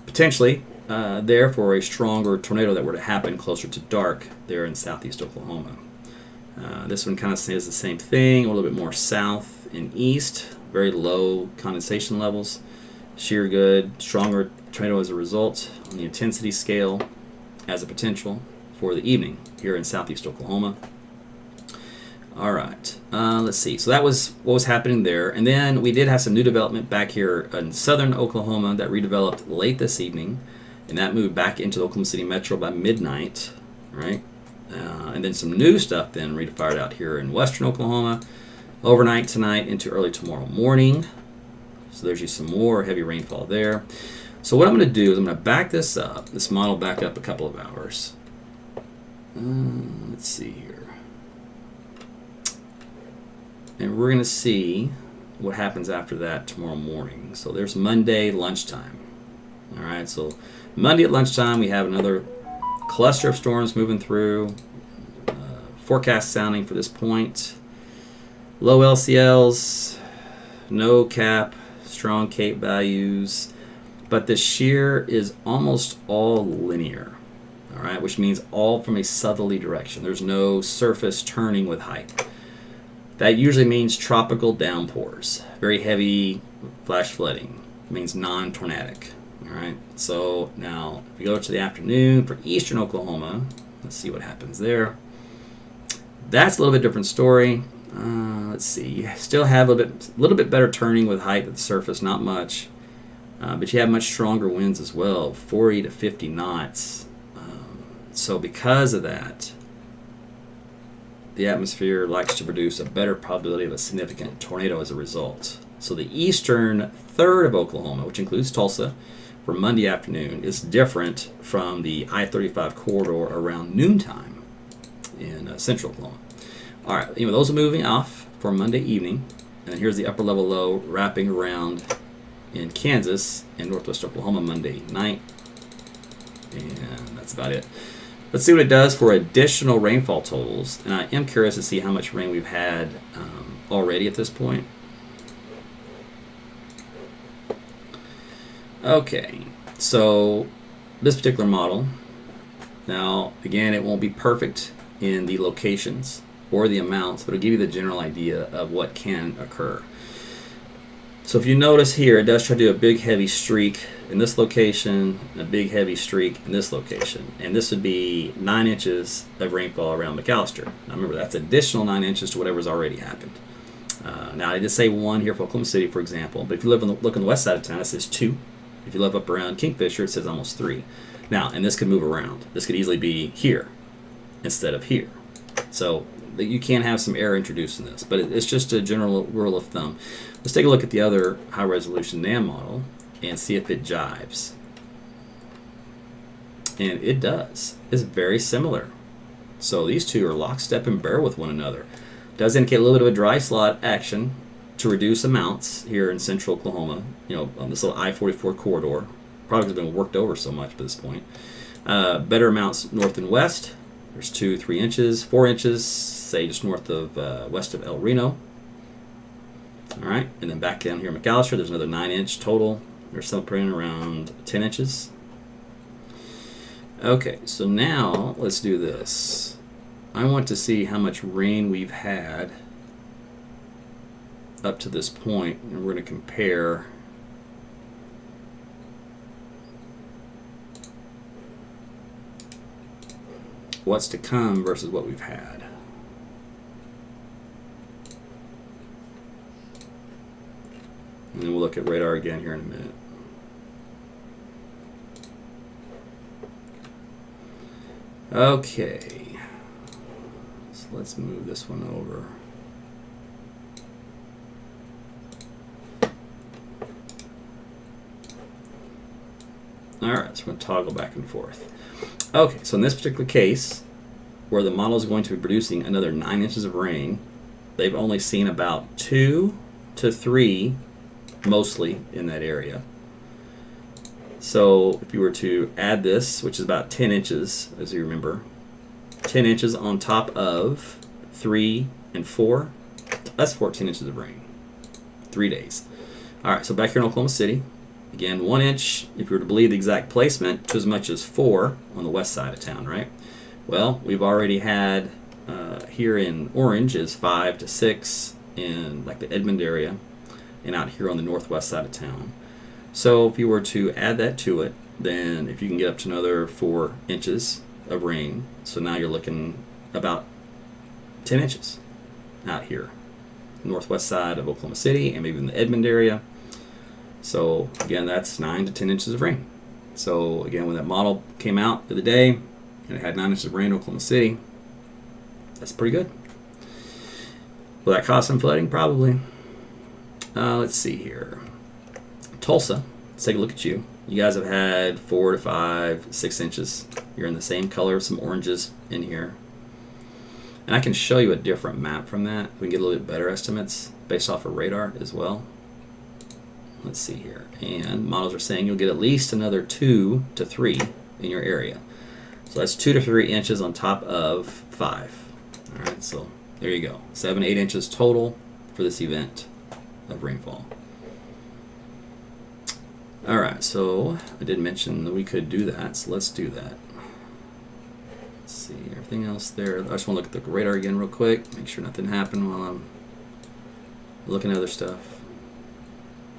potentially there for a stronger tornado that were to happen closer to dark there in southeast Oklahoma. This one kind of says the same thing, a little bit more south and east, very low condensation levels, shear good, stronger tornado as a result on the intensity scale as a potential for the evening here in southeast Oklahoma. All right, let's see. So that was what was happening there. And then we did have some new development back here in southern Oklahoma that redeveloped late this evening, and that moved back into the Oklahoma City Metro by midnight, right? And then some new stuff then refired out here in western Oklahoma overnight tonight into early tomorrow morning. So there's some more heavy rainfall there. So what I'm going to do is I'm going to back this model back up a couple of hours. Let's see here. And we're going to see what happens after that tomorrow morning. So there's Monday lunchtime. All right, so Monday at lunchtime we have another cluster of storms moving through. Forecast sounding for this point. Low LCLs, no cap, strong Cape values, but the shear is almost all linear, all right, which means all from a southerly direction. There's no surface turning with height. That usually means tropical downpours, very heavy flash flooding. It means non-tornadic, all right. So now, if we go to the afternoon for eastern Oklahoma, let's see what happens there. That's a little bit different story. Let's see. You still have a little bit better turning with height at the surface, not much, but you have much stronger winds as well, 40 to 50 knots. So because of that, the atmosphere likes to produce a better probability of a significant tornado as a result. So the eastern third of Oklahoma, which includes Tulsa, for Monday afternoon is different from the I-35 corridor around noontime in central Oklahoma. All right, anyway, those are moving off for Monday evening. And here's the upper level low wrapping around in Kansas and northwest Oklahoma Monday night. And that's about it. Let's see what it does for additional rainfall totals. And I am curious to see how much rain we've had already at this point. Okay, so this particular model, now again, it won't be perfect in the locations or the amounts, but it'll give you the general idea of what can occur. So if you notice here, it does try to do a big heavy streak in this location, and a big heavy streak in this location. And this would be 9 inches of rainfall around McAllister. Now remember, that's additional 9 inches to whatever's already happened. Now I did say 1 here for Oklahoma City, for example, but if you look on the west side of town, it says 2. If you live up around Kingfisher, it says almost 3. Now, and this could move around. This could easily be here instead of here. So you can have some error introduced in this, but it's just a general rule of thumb. Let's take a look at the other high-resolution NAM model and see if it jives. And it does. It's very similar. So these two are lockstep and barrel with one another. It does indicate a little bit of a dry slot action to reduce amounts here in central Oklahoma, on this little I-44 corridor. Product has been worked over so much at this point. Better amounts north and west. There's 2, 3 inches, 4 inches, say just north of west of El Reno. All right, and then back down here in McAllister, there's another 9-inch total. There's something around 10 inches. Okay, so now let's do this. I want to see how much rain we've had up to this point, and we're going to compare what's to come versus what we've had. And then we'll look at radar again here in a minute. Okay, so let's move this one over. Alright, so we're going to toggle back and forth. Okay, so in this particular case, where the model is going to be producing another 9 inches of rain, they've only seen about 2 to 3 mostly in that area. So if you were to add this, which is about 10 inches, as you remember, 10 inches on top of 3 and 4, that's 14 inches of rain. 3 days. Alright, so back here in Oklahoma City, again, 1 inch, if you were to believe the exact placement, to as much as 4 on the west side of town, right? Well, we've already had here in orange is 5 to 6 in like the Edmond area, and out here on the northwest side of town. So if you were to add that to it, then if you can get up to another 4 inches of rain, so now you're looking about 10 inches out here, northwest side of Oklahoma City and maybe in the Edmond area. So again, that's 9 to 10 inches of rain. So again, when that model came out the other day and it had 9 inches of rain in Oklahoma City, that's pretty good. Will that cause some flooding? Probably. Let's see here. Tulsa, let's take a look at you. You guys have had 4 to 5, 6 inches. You're in the same color, some oranges in here. And I can show you a different map from that. We can get a little bit better estimates based off of radar as well. Let's see here. And models are saying you'll get at least another 2 to 3 in your area. So that's 2 to 3 inches on top of 5. All right, so there you go. 7, 8 inches total for this event of rainfall. All right, so I did mention that we could do that, so let's do that. Let's see, everything else there. I just want to look at the radar again real quick, make sure nothing happened while I'm looking at other stuff.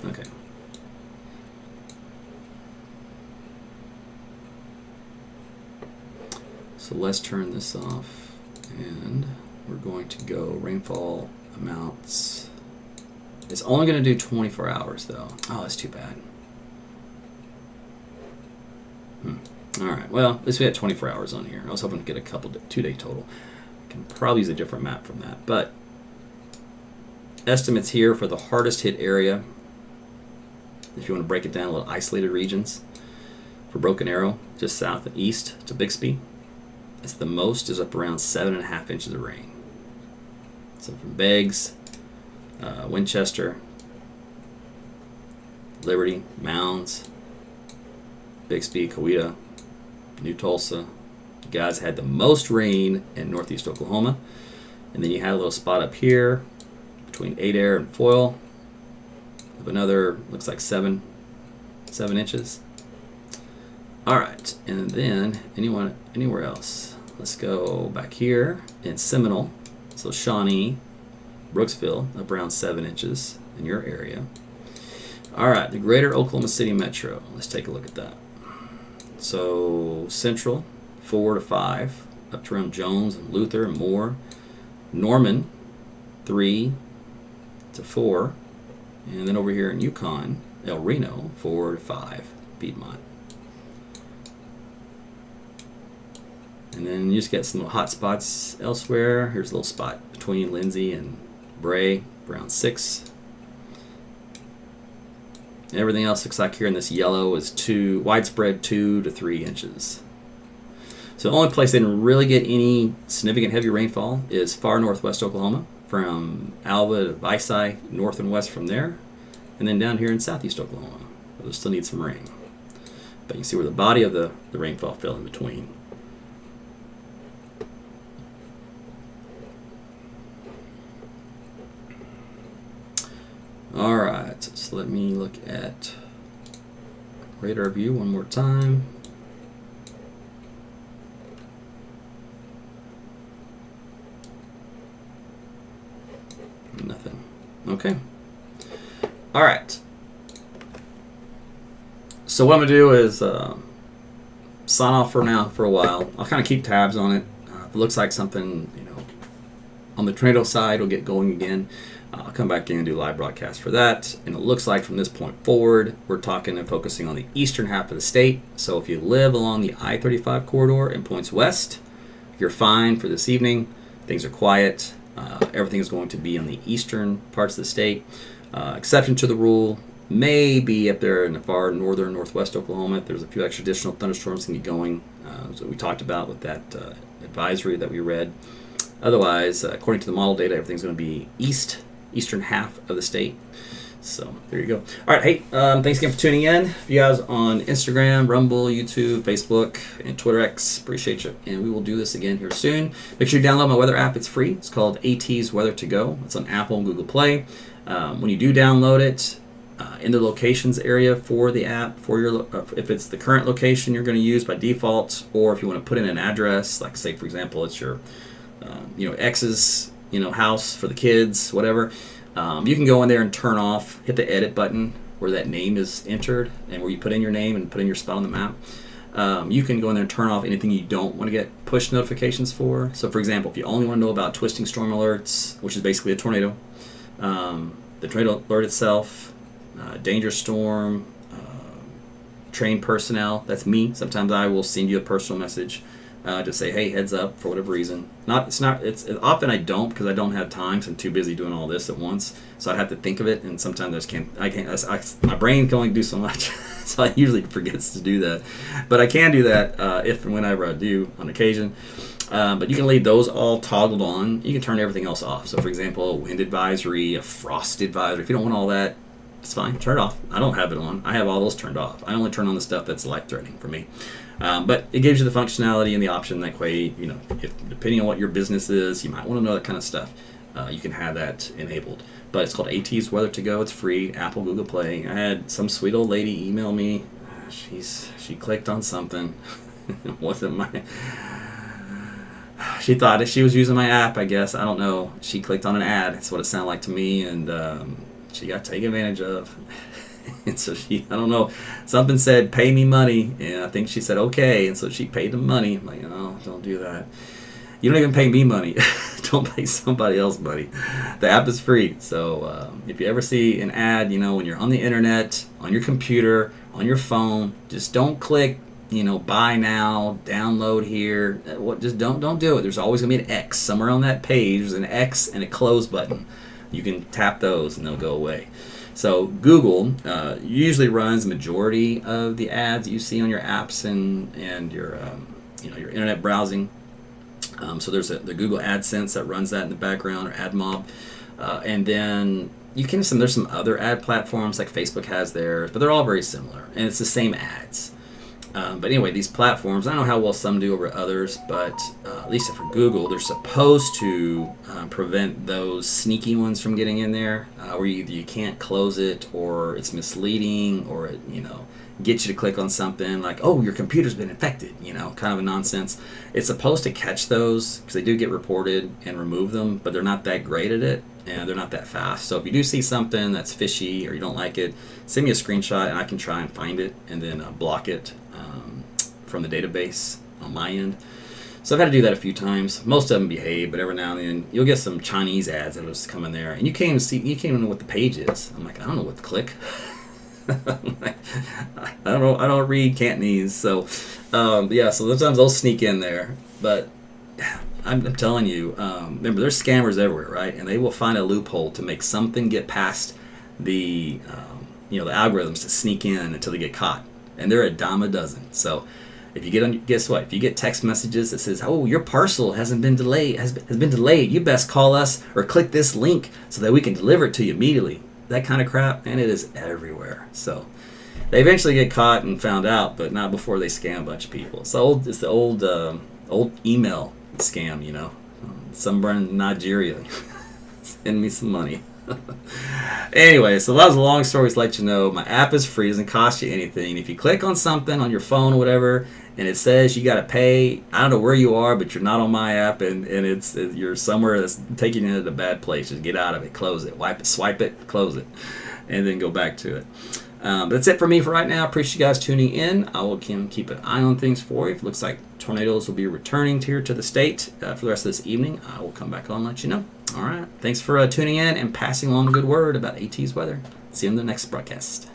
Okay. So let's turn this off, and we're going to go rainfall amounts. It's only going to do 24 hours, though. Oh, that's too bad. All right, well, at least we had 24 hours on here. I was hoping to get a couple 2-day total. I can probably use a different map from that, but estimates here for the hardest hit area, if you want to break it down, little isolated regions. For Broken Arrow, just south and east to Bixby, that's the most is up around 7.5 inches of rain. So from Beggs, Winchester, Liberty, Mounds, Bixby, Coweta, New Tulsa, you guys had the most rain in northeast Oklahoma. And then you had a little spot up here between Adair and Foyle of another, looks like 7 inches. All right, and then anywhere else? Let's go back here in Seminole. So Shawnee, Brooksville, up around 7 inches in your area. All right, the greater Oklahoma City metro. Let's take a look at that. So Central, 4 to 5, up to around Jones and Luther and Moore. Norman, 3 to 4, and then over here in Yukon, El Reno, 4 to 5, Piedmont. And then you just get some little hot spots elsewhere. Here's a little spot between Lindsay and Bray, around 6. Everything else looks like here in this yellow is widespread 2 to 3 inches. So the only place they didn't really get any significant heavy rainfall is far northwest Oklahoma, from Alba to Visay, north and west from there, and then down here in southeast Oklahoma. They'll still need some rain. But you can see where the body of the rainfall fell in between. All right, so let me look at radar view one more time. Nothing. Okay. All right. So what I'm going to do is sign off for now for a while. I'll kind of keep tabs on it. If it looks like something, on the tornado side will get going again, I'll come back in and do live broadcast for that. And it looks like from this point forward, we're talking and focusing on the eastern half of the state. So if you live along the I-35 corridor and points west, you're fine for this evening. Things are quiet. Everything is going to be on the eastern parts of the state. Exception to the rule may be up there in the far northern northwest Oklahoma. There's a few extra additional thunderstorms can get going. So we talked about with that advisory that we read. Otherwise, according to the model data, everything's going to be eastern half of the state. So there you go. All right, hey, thanks again for tuning in. If you guys on Instagram, Rumble, YouTube, Facebook, and Twitter X, appreciate you. And we will do this again here soon. Make sure you download my weather app. It's free. It's called AT's Weather to Go. It's on Apple and Google Play. When you do download it, in the locations area for the app, for your if it's the current location you're going to use by default, or if you want to put in an address, like say for example it's your ex's house for the kids, whatever. You can go in there and turn off, hit the edit button where that name is entered and where you put in your name and put in your spot on the map. You can go in there and turn off anything you don't want to get push notifications for. So for example, if you only want to know about twisting storm alerts, which is basically a tornado, the tornado alert itself, danger storm, trained personnel, that's me. Sometimes I will send you a personal message to say, hey, heads up, for whatever reason. It's often I don't, because I don't have time, because I'm too busy doing all this at once. So I'd have to think of it, and sometimes my brain can only do so much. So I usually forgets to do that. But I can do that if and whenever I do on occasion. But you can leave those all toggled on. You can turn everything else off. So for example, a wind advisory, a frost advisory. If you don't want all that, it's fine. Turn it off. I don't have it on. I have all those turned off. I only turn on the stuff that's life-threatening for me. But it gives you the functionality and the option that way, if depending on what your business is, you might want to know that kind of stuff. You can have that enabled. But it's called AT's Weather to Go. It's free. Apple, Google Play. I had some sweet old lady email me. She clicked on something. It wasn't my... She thought she was using my app, I guess. I don't know. She clicked on an ad. That's what it sounded like to me. And she got taken advantage of. And so I don't know, something said, pay me money. And I think she said, okay. And so she paid the money. I'm like, oh, don't do that. You don't even pay me money. Don't pay somebody else money. The app is free. So if you ever see an ad, when you're on the internet, on your computer, on your phone, just don't click, buy now, download here. Just don't do it. There's always going to be an X. Somewhere on that page, there's an X and a close button. You can tap those and they'll go away. So Google usually runs the majority of the ads you see on your apps and your your internet browsing. So there's the Google AdSense that runs that in the background, or AdMob, and then there's some other ad platforms like Facebook has theirs, but they're all very similar and it's the same ads. But anyway, these platforms, I don't know how well some do over others, but at least for Google, they're supposed to prevent those sneaky ones from getting in there, where either you can't close it, or it's misleading, or get you to click on something like, oh, your computer's been infected, kind of a nonsense. It's supposed to catch those because they do get reported and remove them, but they're not that great at it and they're not that fast. So if you do see something that's fishy or you don't like it, send me a screenshot and I can try and find it and then block it from the database on my end. So I've had to do that a few times. Most of them behave, but every now and then you'll get some Chinese ads that will just come in there, and you can't even know what the page is. I'm like, I don't know what to click. I don't read Cantonese, so yeah. So sometimes they'll sneak in there, but I'm telling you, remember there's scammers everywhere, right? And they will find a loophole to make something get past the the algorithms to sneak in until they get caught, and they're a dime a dozen. So if you guess what? If you get text messages that says, "Oh, your parcel has been delayed," you best call us or click this link so that we can deliver it to you immediately. That kind of crap, and it is everywhere. So they eventually get caught and found out, but not before they scam a bunch of people. It's the old email scam, somewhere in Nigeria. Send me some money. Anyway, so that was a long story to let you know. My app is free, doesn't cost you anything. If you click on something on your phone or whatever, and it says you got to pay, I don't know where you are, but you're not on my app, and you're somewhere that's taking you into a bad place. Just get out of it, close it, wipe it, swipe it, close it, and then go back to it. But that's it for me for right now. Appreciate you guys tuning in. I will keep an eye on things for you. If it looks like tornadoes will be returning here to the state for the rest of this evening, I will come back on and let you know. All right. Thanks for tuning in and passing along the good word about AT's weather. See you in the next broadcast.